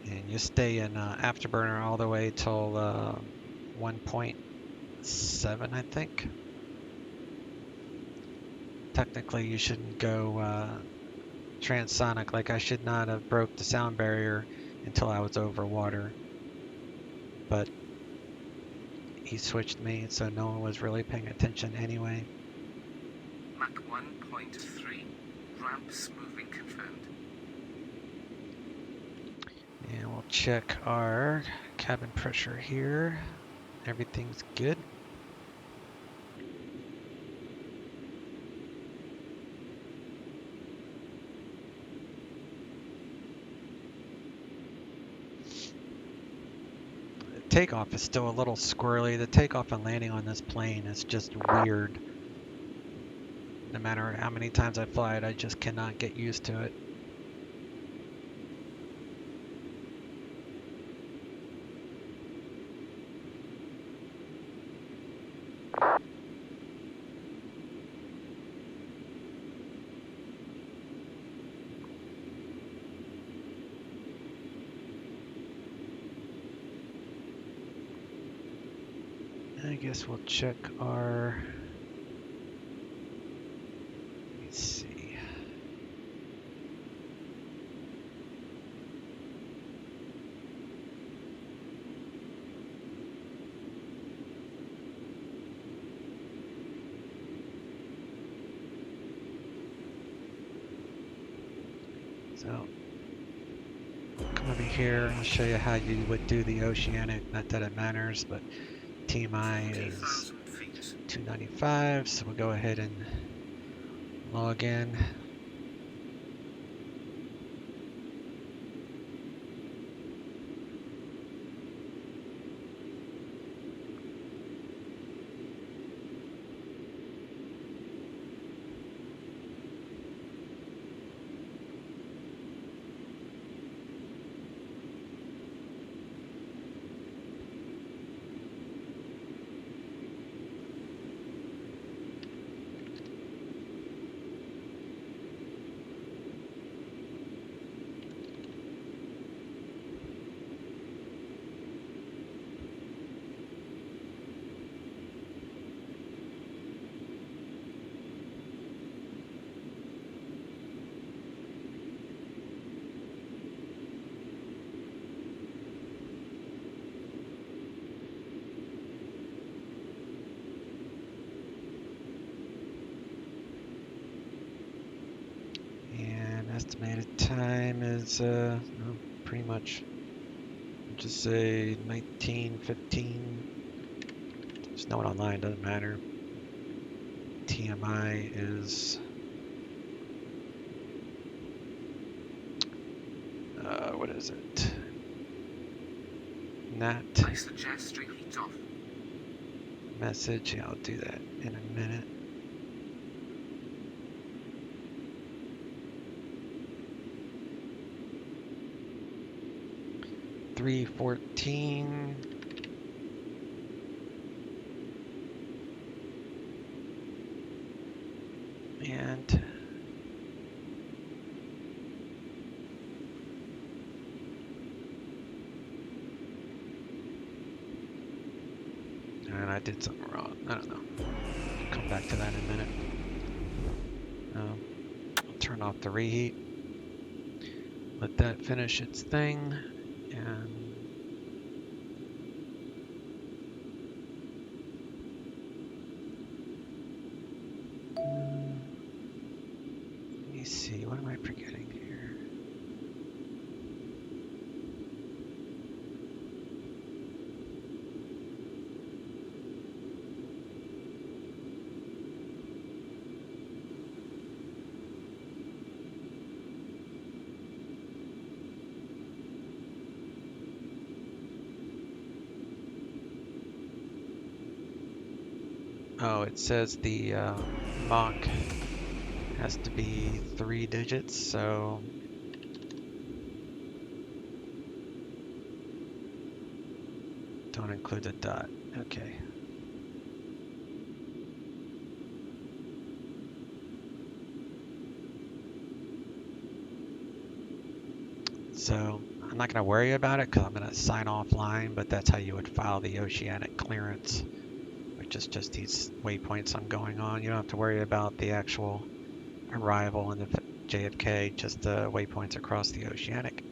And you stay in afterburner all the way till 1.7, I think. Technically, you shouldn't go transonic. Like I should not have broke the sound barrier until I was over water. But he switched me, so no one was really paying attention anyway. Mach 1.3. Ramps moving confirmed. And we'll check our cabin pressure here. Everything's good. Takeoff is still a little squirrely. The takeoff and landing on this plane is just weird. No matter how many times I fly it, I just cannot get used to it. I guess we'll check our, let's see. So, come over here, I'll show you how you would do the oceanic, not that it matters, but TMI is 295, so we'll go ahead and log in. Estimated time is well, pretty much, just say 19:15. There's no one online, doesn't matter. TMI is what is it? Nat. I suggest repeat off. Message. Yeah, I'll do that in a minute. $3:14. And I did something wrong. I don't know. Come back to that in a minute. I'll turn off the reheat. Let that finish its thing. And let me see. What am I forgetting here? Oh, it says the Mach has to be 3 digits, so don't include the dot. Okay. So I'm not going to worry about it because I'm going to sign offline, but that's how you would file the oceanic clearance, which is just these waypoints I'm going on. You don't have to worry about the actual arrival in the JFK, just the waypoints across the oceanic.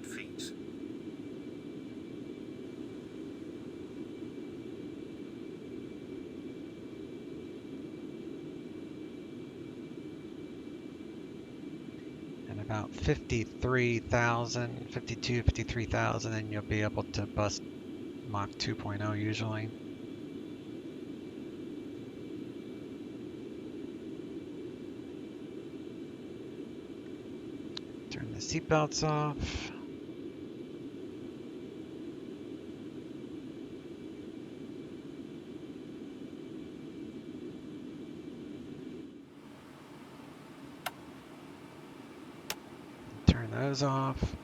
Feet. And about 53,000, 52, 53,000, and you'll be able to bust Mach 2.0 usually. Turn the seatbelts off. Turn those off.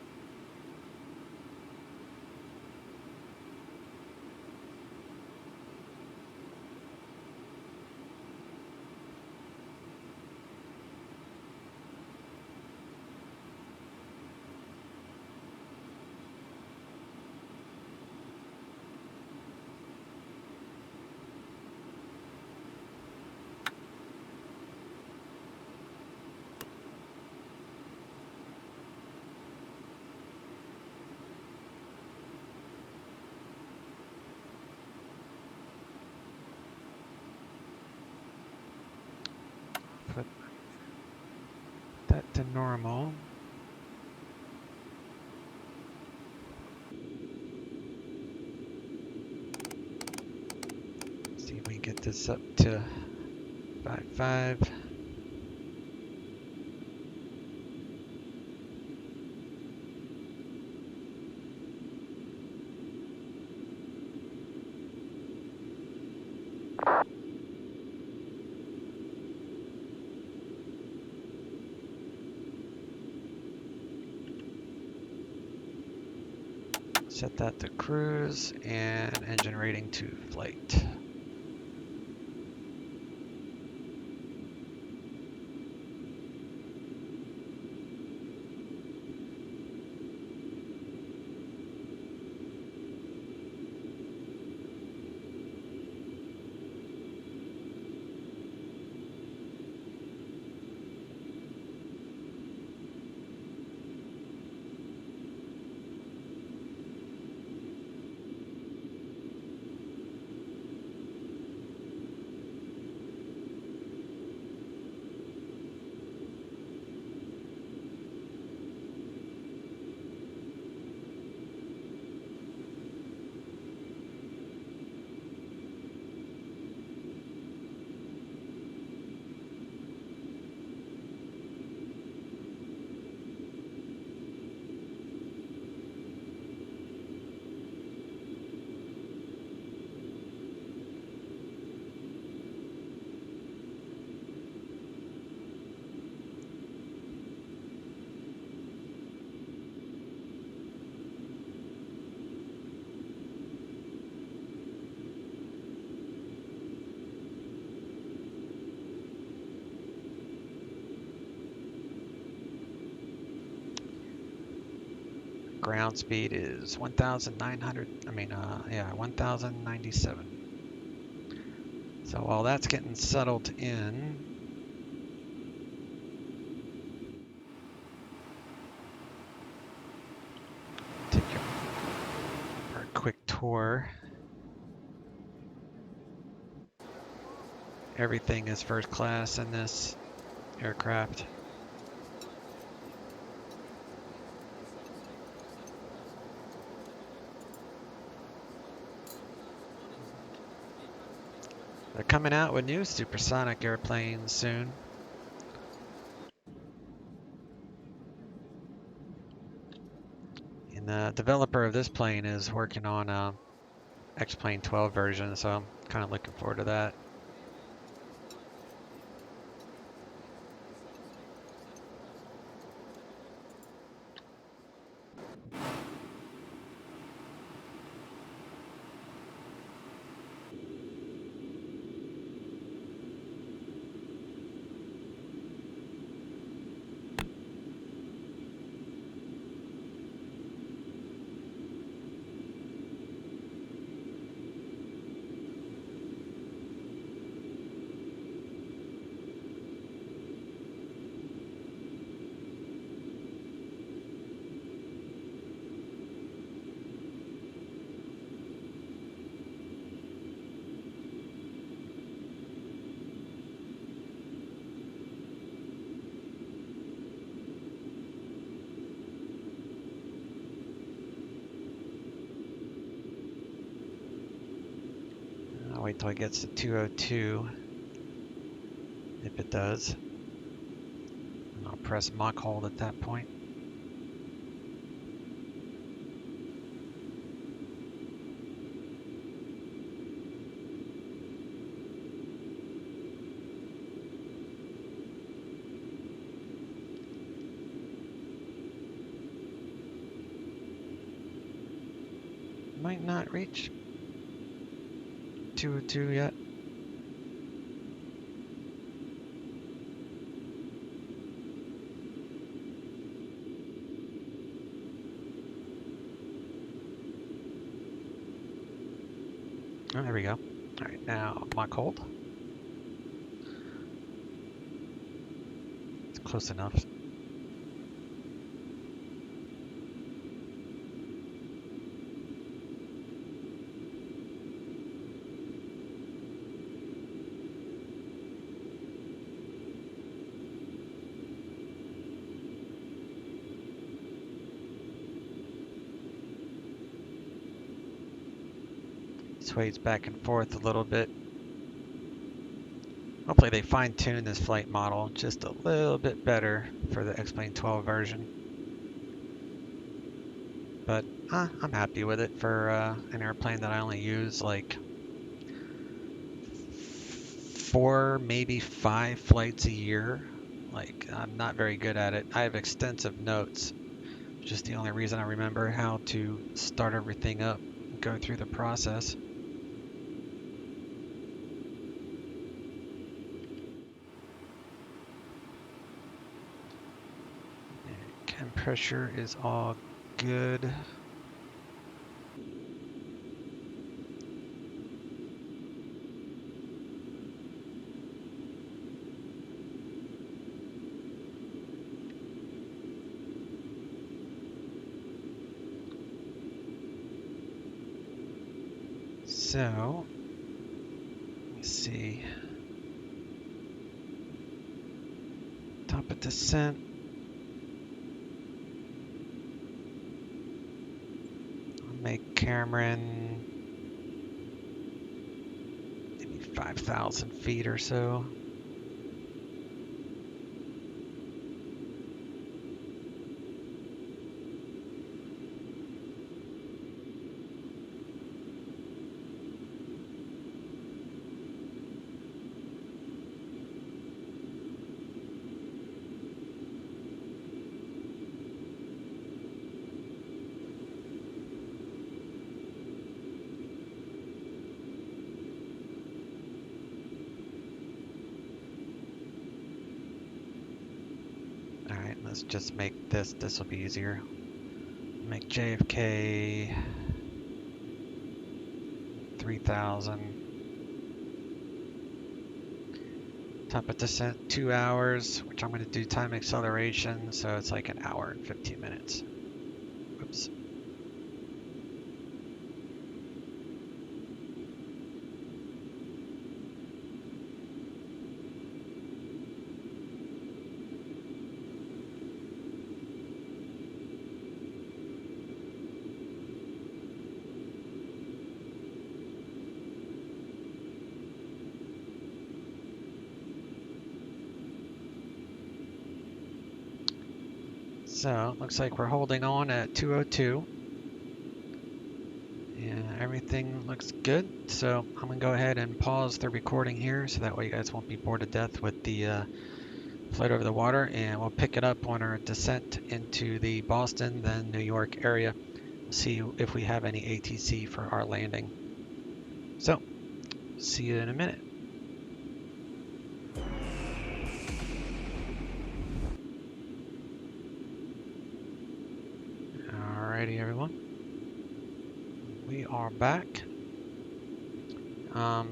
Put that to normal. See if we can get this up to 5.5. Set that to cruise and engine rating to flight. Ground speed is 1,900. Yeah, 1,097. So while that's getting settled in, take you for a quick tour. Everything is first class in this aircraft. They're coming out with new supersonic airplanes soon. And the developer of this plane is working on a XP11 version, so I'm kind of looking forward to that. I'll wait till it gets to 202, if it does. And I'll press Mach hold at that point. Might not reach 202 yet. Oh, there we go. All right, now Mach hold. It's close enough. Sways back and forth a little bit. Hopefully they fine-tune this flight model just a little bit better for the XP11 version. But I'm happy with it for an airplane that I only use like 4, maybe 5 flights a year. Like, I'm not very good at it. I have extensive notes. Just the only reason I remember how to start everything up and go through the process. Cam pressure is all good. So, let's see. Top of descent. I'll make Cameron maybe 5,000 feet or so. Let's just make this will be easier. Make JFK 3000. Top of descent 2 hours, which I'm going to do time acceleration, so it's like an hour and 15 minutes. Oops. So, looks like we're holding on at 202. And everything looks good. So, I'm going to go ahead and pause the recording here so that way you guys won't be bored to death with the flight over the water. And we'll pick it up on our descent into the Boston, then New York area. See if we have any ATC for our landing. So, see you in a minute. Alrighty, everyone. We are back. I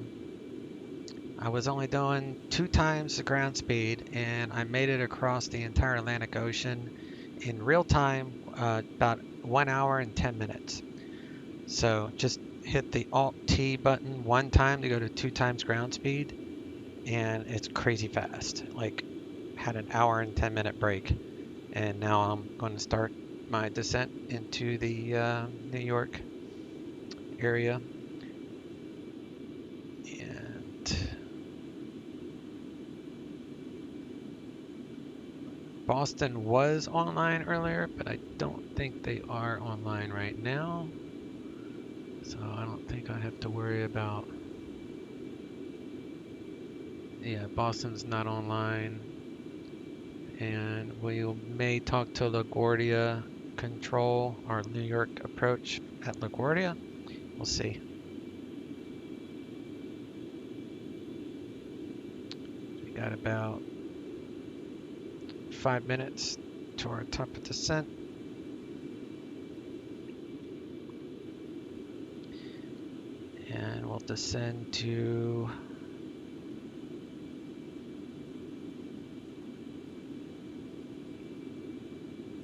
was only doing 2 times the ground speed, and I made it across the entire Atlantic Ocean in real time, about 1 hour and 10 minutes. So just hit the Alt-T button 1 time to go to 2 times ground speed, and it's crazy fast. Like, had an hour and 10 minute break, and now I'm going to start my descent into the New York area. And Boston was online earlier, but I don't think they are online right now. So I don't think I have to worry about... Yeah, Boston's not online. And we may talk to LaGuardia Control, our New York approach at LaGuardia. We'll see. We got about 5 minutes to our top of descent. And we'll descend to...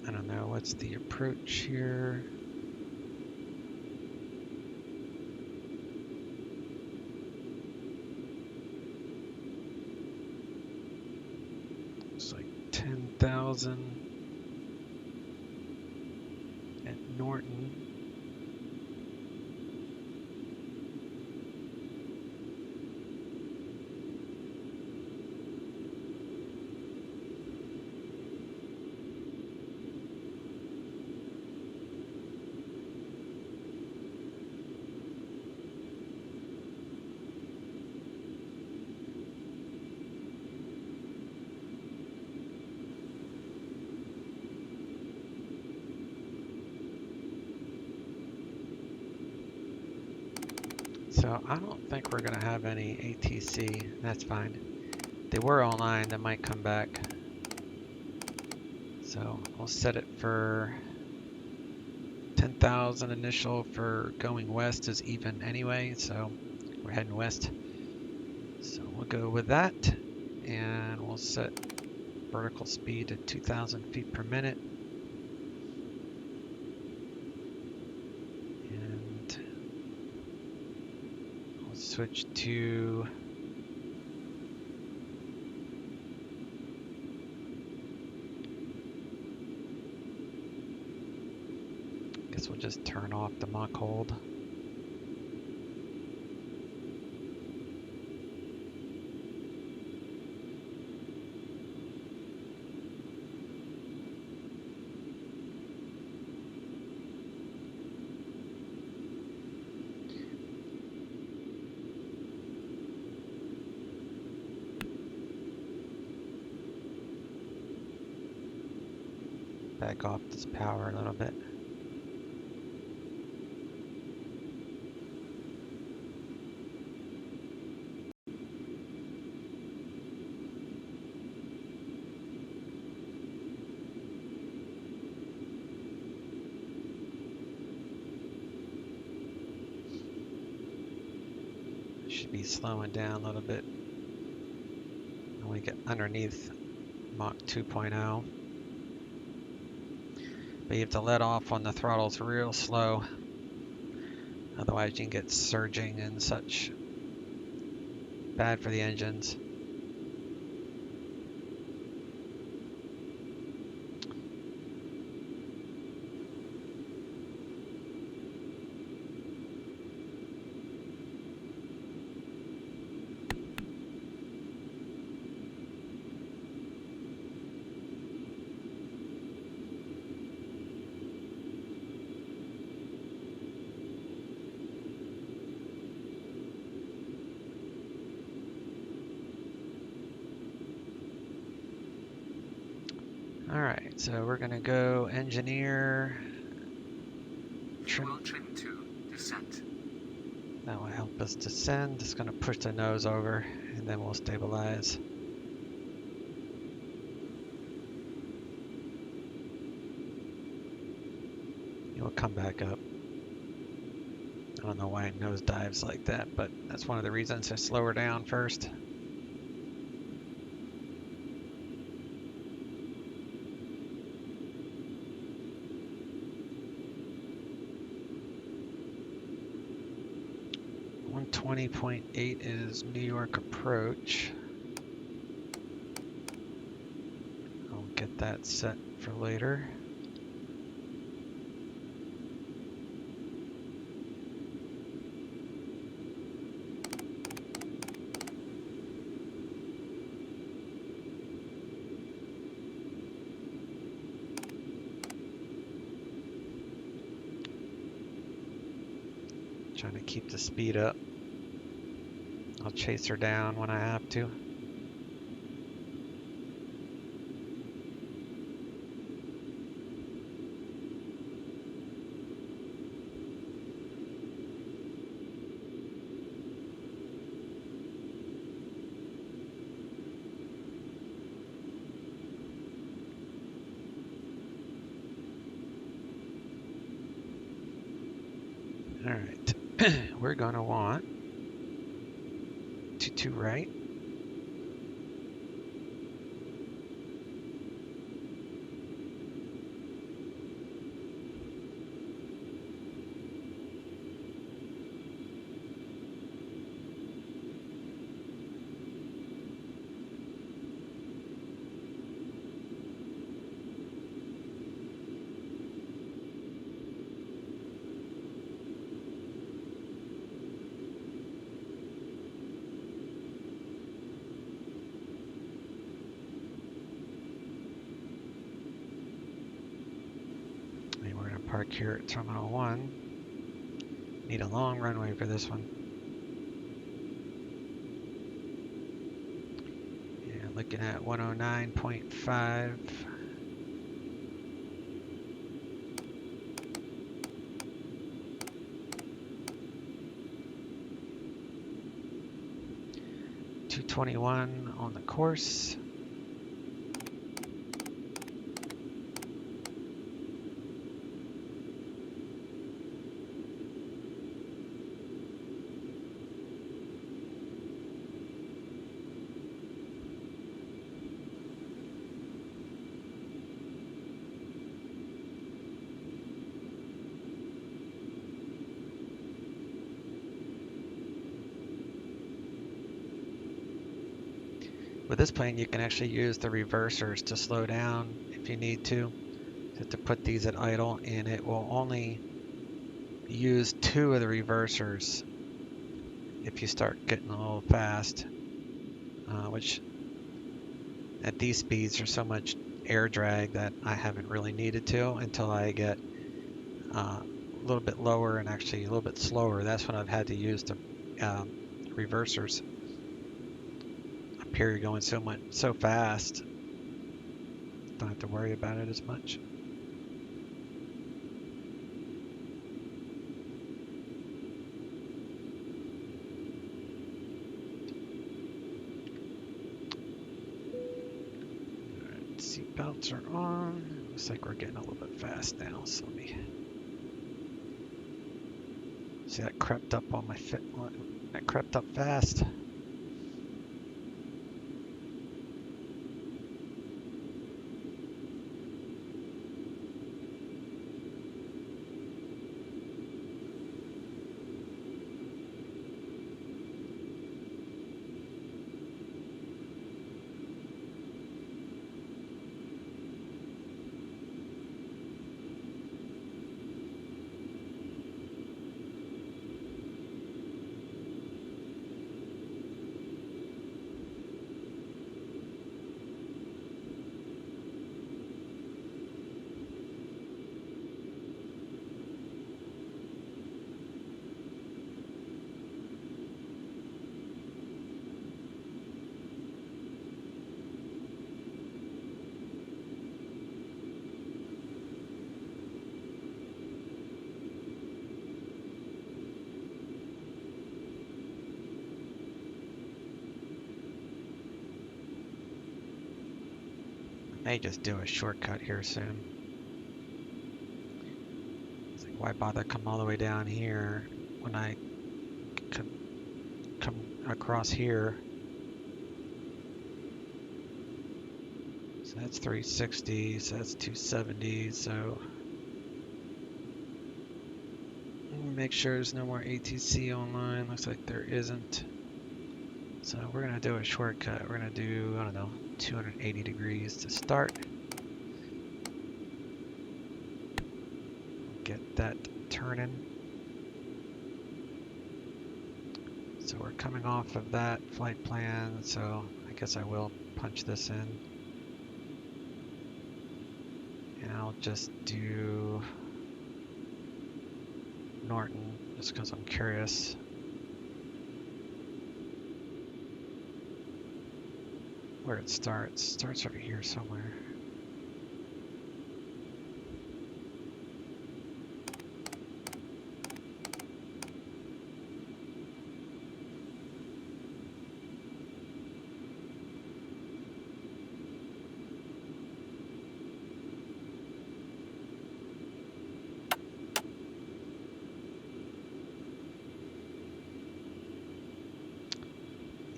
I don't know, what's the approach here? It's like 10,000 at Norton. So I don't think we're going to have any ATC. That's fine. They were online. They might come back. So we'll set it for 10,000 initial for going west is even anyway. So we're heading west. So we'll go with that. And we'll set vertical speed at 2,000 feet per minute. Switch to guess we'll just turn off the Mach hold. Back off this power a little bit. should be slowing down a little bit when we get underneath Mach 2.0. But you have to let off on the throttles real slow. Otherwise you can get surging and such. Bad for the engines. Alright, so we're gonna go engineer. Fuel trim to descent. That will help us descend. Just gonna push the nose over and then we'll stabilize. It will come back up. I don't know why it nose dives like that, but that's one of the reasons to slow her down first. One 20.8 is New York approach. I'll get that set for later. Trying to keep the speed up. I'll chase her down when I have to. All right, we're gonna want 22 right. Park here at Terminal 1. Need a long runway for this one. Yeah, looking at 109.5. .221 on the course. With this plane, you can actually use the reversers to slow down if you need to. To put these at idle, and it will only use 2 of the reversers if you start getting a little fast, which at these speeds there's so much air drag that I haven't really needed to until I get a little bit lower and actually a little bit slower. That's when I've had to use the reversers. Up here you're going so fast, don't have to worry about it as much. Seatbelts are on. Looks like we're getting a little bit fast now, so let me see that crept up on my That crept up fast. May just do a shortcut here soon. It's like, why bother come all the way down here when I could come across here? So that's 360, so that's 270, so make sure there's no more ATC online. Looks like there isn't. So we're gonna do a shortcut. We're gonna do, I don't know, 280 degrees to start. Get that turning. So we're coming off of that flight plan, so I guess I will punch this in. And I'll just do Norton, just because I'm curious. Where it starts. Starts over here somewhere.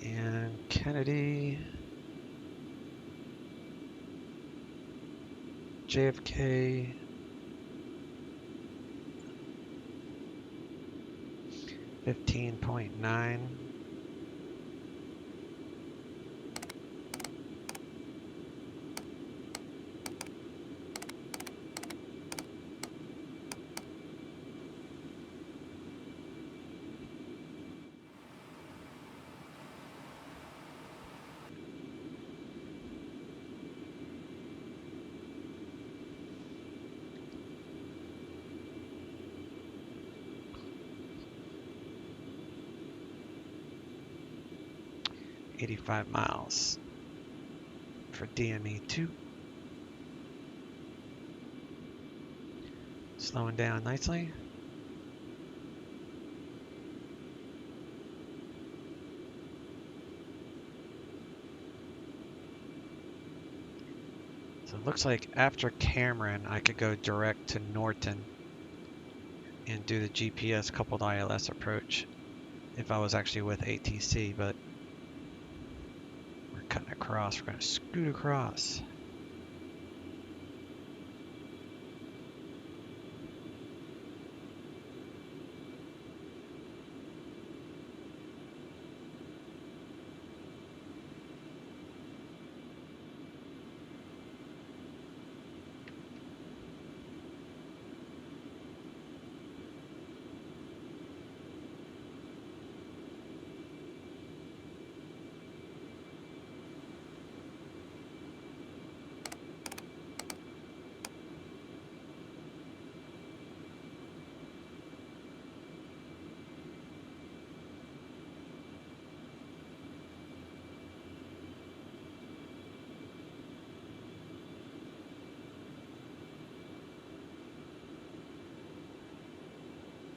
And Kennedy. JFK, 15.9. $85 miles for DME2. Slowing down nicely. So it looks like after Cameron, I could go direct to Norton and do the GPS coupled ILS approach if I was actually with ATC, but we're cutting across. We're going to scoot across.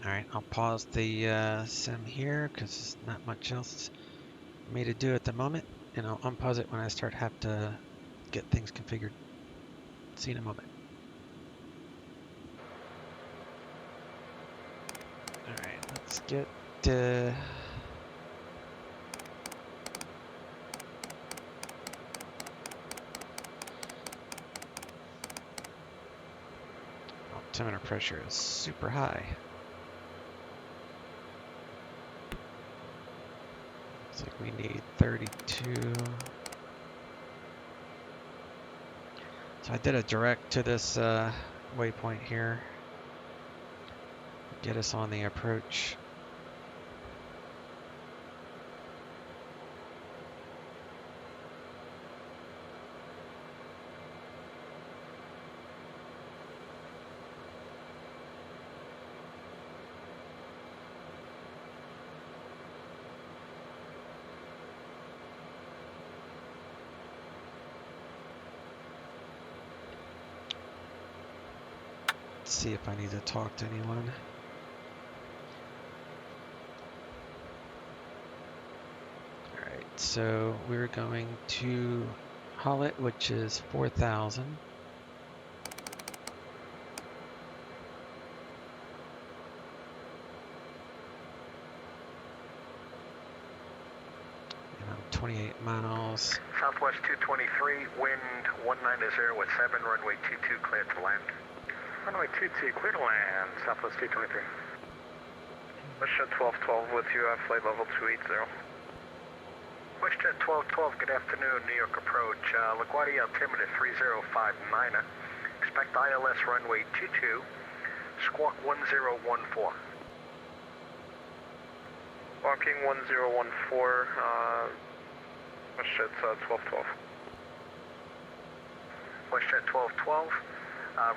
Alright, I'll pause the sim here because there's not much else for me to do at the moment, and I'll unpause it when I start have to get things configured. See you in a moment. Alright, let's get Altimeter pressure is super high. Looks like we need 32. So I did a direct to this waypoint here. Get us on the approach. See if I need to talk to anyone. Alright, so we're going to Hollet, which is 4,000. And I'm 28 miles. Southwest 223, wind 190 at 7, runway 22, clear to land. Runway 22, clear to land, Southwest 223. WestJet 1212 with you at flight level 280. WestJet 1212, good afternoon, New York approach. LaGuardia altimeter 3059. Expect ILS runway 22, squawk 1014. Walking 1014, WestJet 1212. WestJet 1212,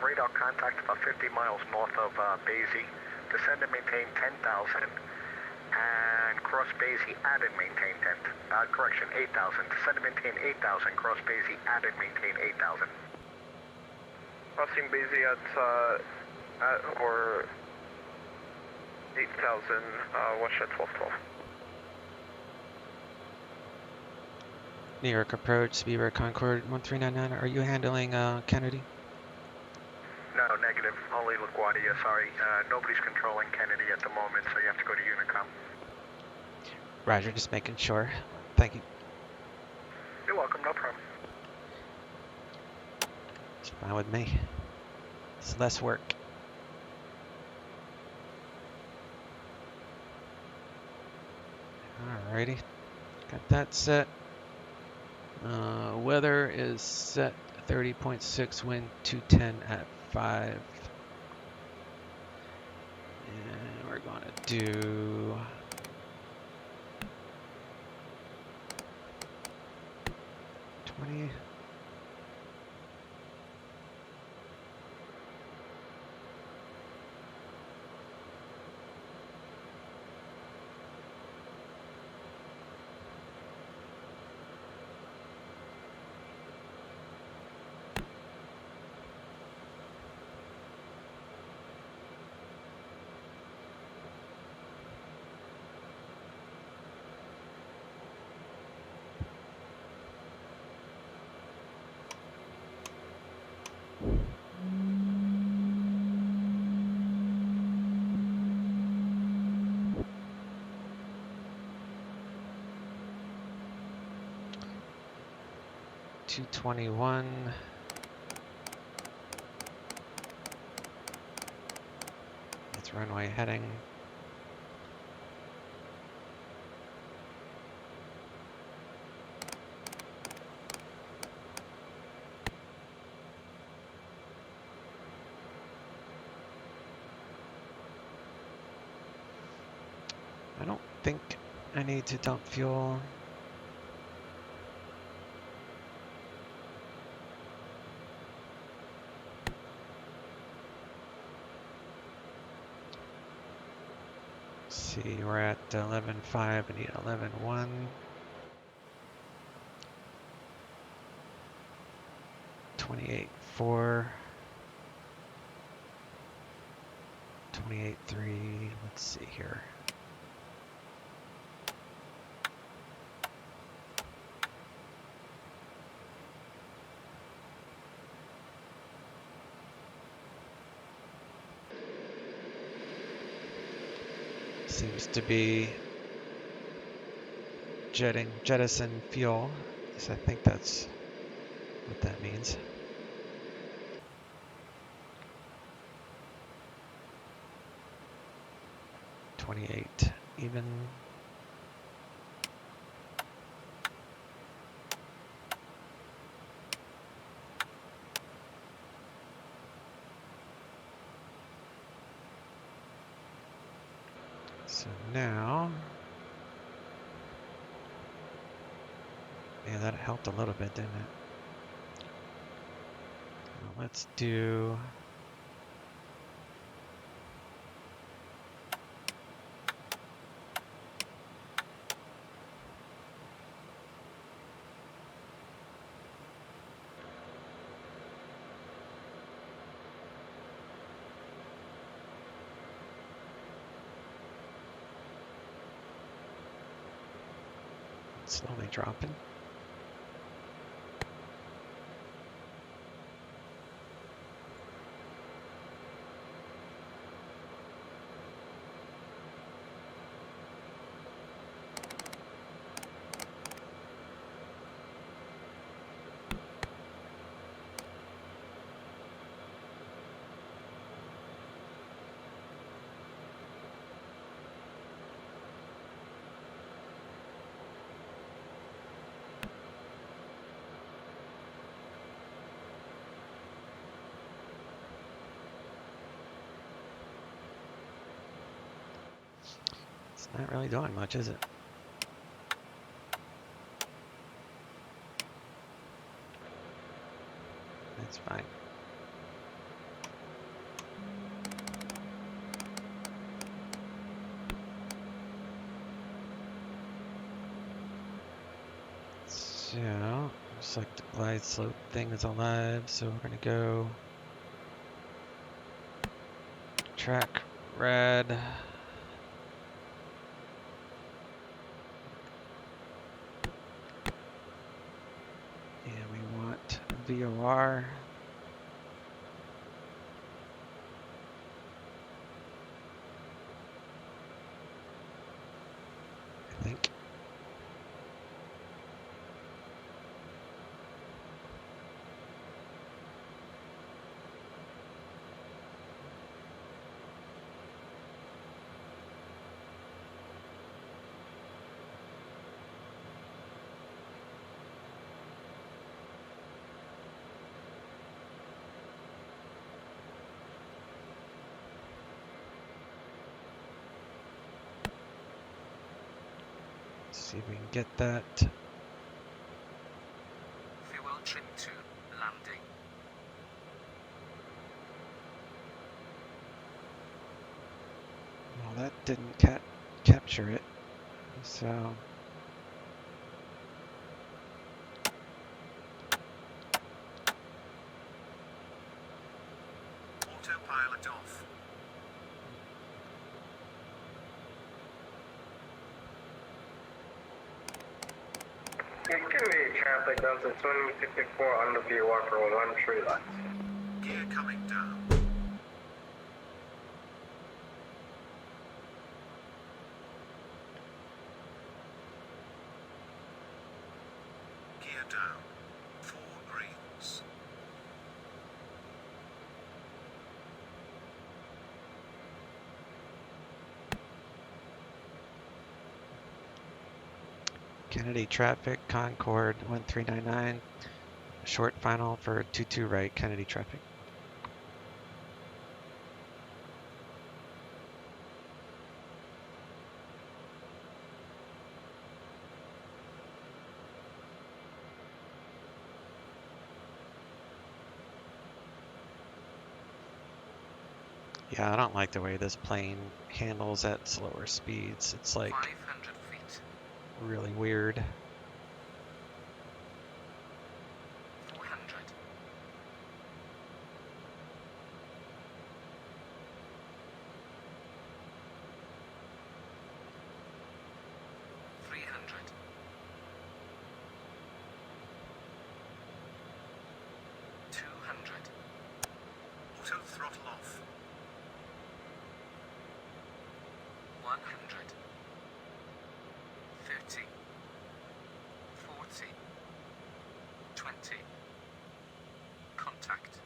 radar contact about 50 miles north of Basie. Descend and maintain 10,000, and cross Basie, add and maintain 8,000. Descend and maintain 8,000, cross Basie, add and maintain 8,000. Crossing Basie at or 8,000, WestJet 1212. New York approach, Beaver Concord 1399. Are you handling Kennedy? No, negative. Only LaGuardia, sorry. Nobody's controlling Kennedy at the moment, so you have to go to Unicom. Roger, just making sure. Thank you. You're welcome, no problem. It's fine with me. It's less work. Alrighty. Got that set. Weather is set 30.6, wind 210 at 5. And we're going to do $221. That's runway heading. I don't think I need to dump fuel. See, we're at 11.5. I need 11.1. $28.4. 28.3. Let's see here. Seems to be jettison fuel. So I think that's what that means. 28 even. So now, yeah, that helped a little bit, didn't it? Well, let's do slowly dropping. It's not really doing much, is it? That's fine. So, looks like the glide slope thing is alive, so we're gonna go track red. And we want VOR. I think. See if we can get that. Fuel trim to landing. Well, that didn't capture it. So Autopilot off. Give me traffic Delta 2054 on the VOR for 1 tree left. Gear coming down. Gear down. 4 greens. Kennedy traffic, Concord 1399. Short final for 22 right, Kennedy traffic. Yeah, I don't like the way this plane handles at slower speeds. It's like 500 feet. really weird. 400. 300. 200. Auto throttle off. 100. 30. 40. 20. Contact.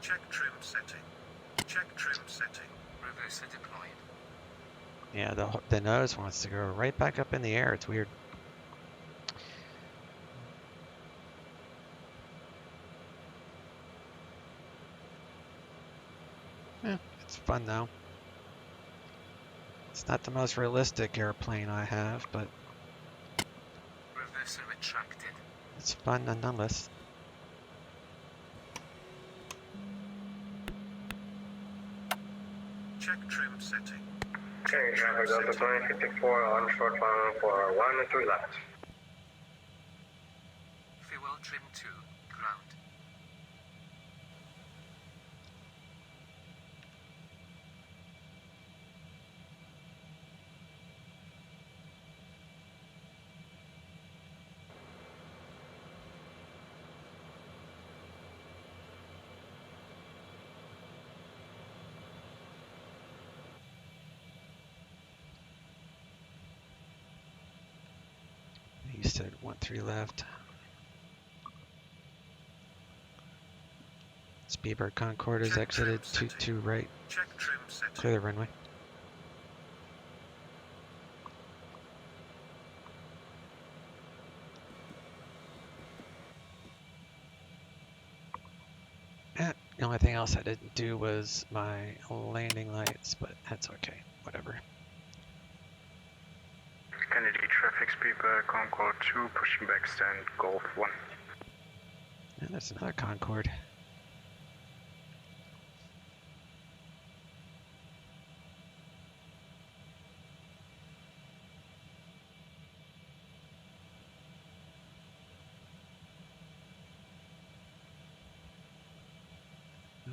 Check trim setting. Check trim setting. Reverser deployed. Yeah, the nose wants to go right back up in the air. It's weird. Yeah, it's fun though. It's not the most realistic airplane I have, but Reverser retracted. it's fun nonetheless. Check trim setting. Okay, traffic Delta 2054 on short final for 1 and 3 laps. Fuel trim 2, ground. He said 1-3 left. Speedbird Concord is exited 2-2 right. Check trim setting. Clear the runway. And the only thing else I didn't do was my landing lights, but that's okay. Whatever. Kennedy traffic Speedbird Concord 2 pushing back stand Golf 1. And there's another Concord.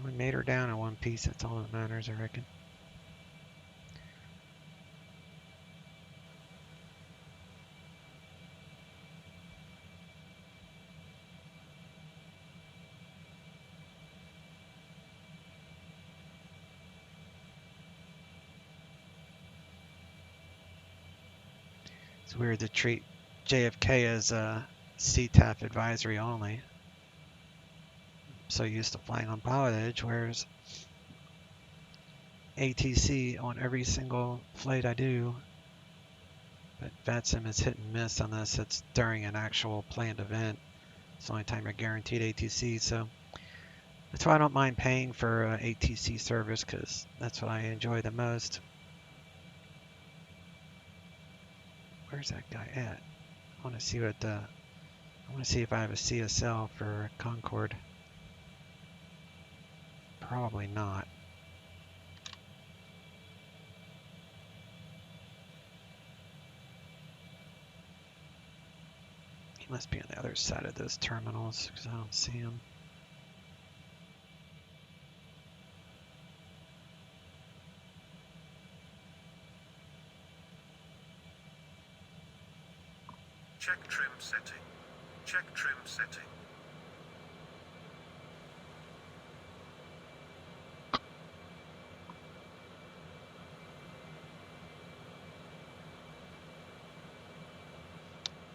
We made her down in one piece. That's all that matters, I reckon. It's weird to treat JFK as a CTAF advisory only. I'm so used to flying on Pilot Edge, whereas ATC on every single flight I do. But VATSIM is hit and miss unless it's during an actual planned event. It's the only time you're guaranteed ATC, so that's why I don't mind paying for ATC service, because that's what I enjoy the most. Where's that guy at? I want to see what I want to see if I have a CSL for Concord. Probably not. He must be on the other side of those terminals because I don't see him. Check trim setting. Check trim setting.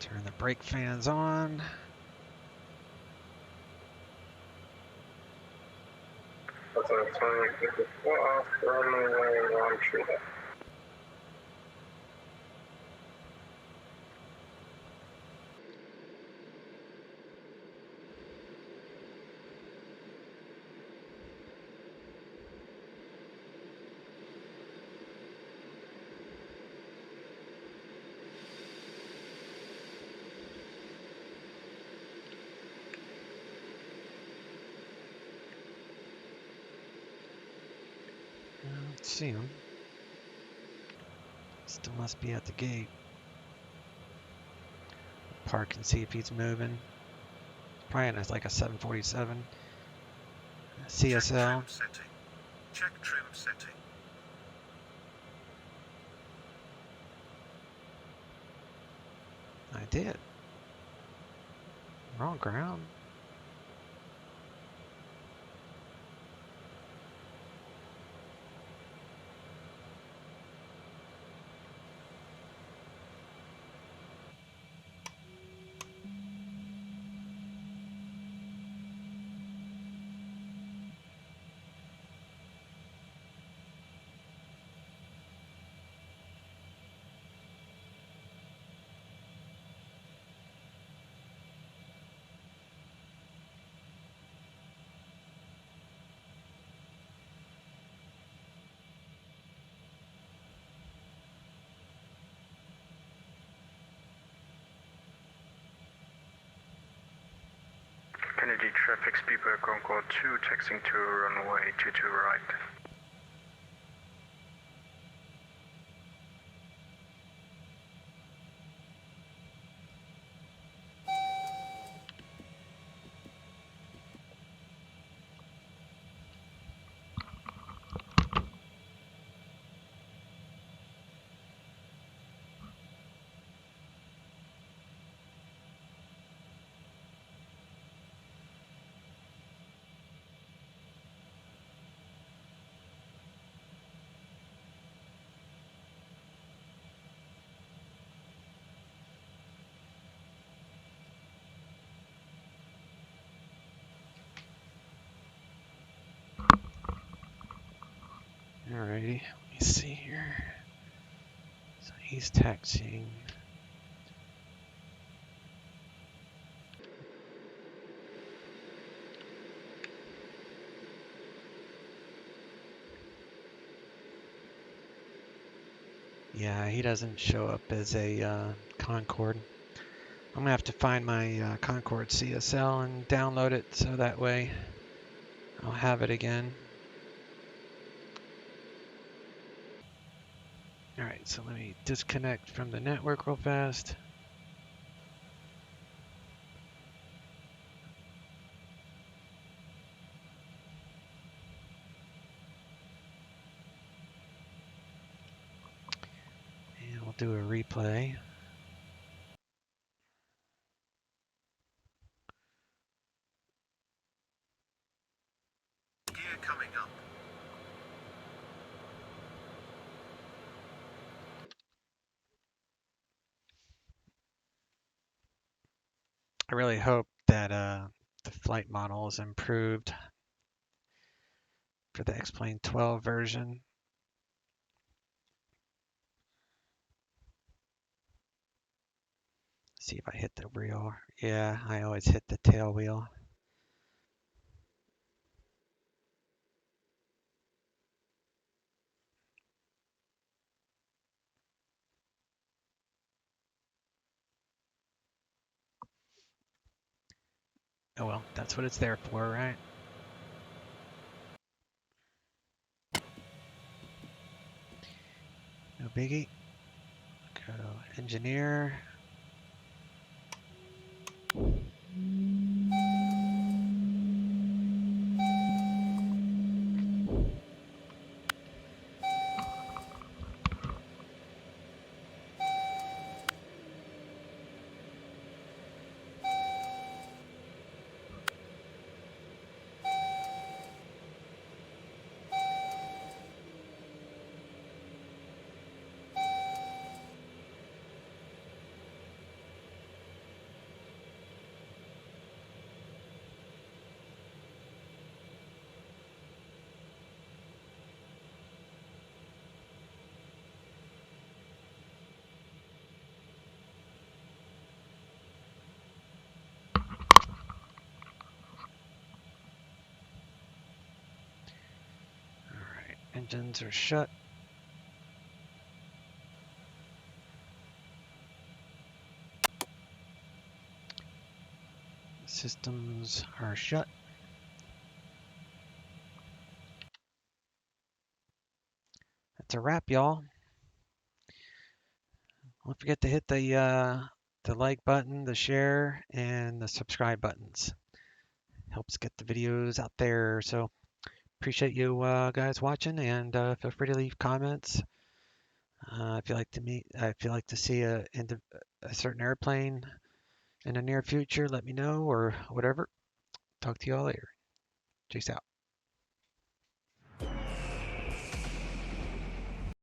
Turn the brake fans on. That's a 2054 off runway 1 left. Let's see him. Still must be at the gate. Park and see if he's moving. Probably in like a 747 CSL. Check trim setting. I did. Wrong ground. Kennedy traffic speedbird Concord 2, taxiing to runway 22 right. Alrighty, let me see here. So he's taxiing. Yeah, he doesn't show up as a Concord. I'm gonna have to find my Concord CSL and download it so that way I'll have it again. Alright, so let me disconnect from the network real fast. And we'll do a replay. Gear coming up. I really hope that the flight model is improved for the XP11 version. See if I hit the wheel. Yeah, I always hit the tail wheel. Oh well, that's what it's there for, right? No biggie. Go engineer. Alright, engines are shut. Systems are shut. That's a wrap, y'all. Don't forget to hit the like button, the share, and the subscribe buttons. Helps get the videos out there. So appreciate you guys watching, and feel free to leave comments. If you like to see a certain airplane in the near future, let me know or whatever. Talk to you all later. Peace out.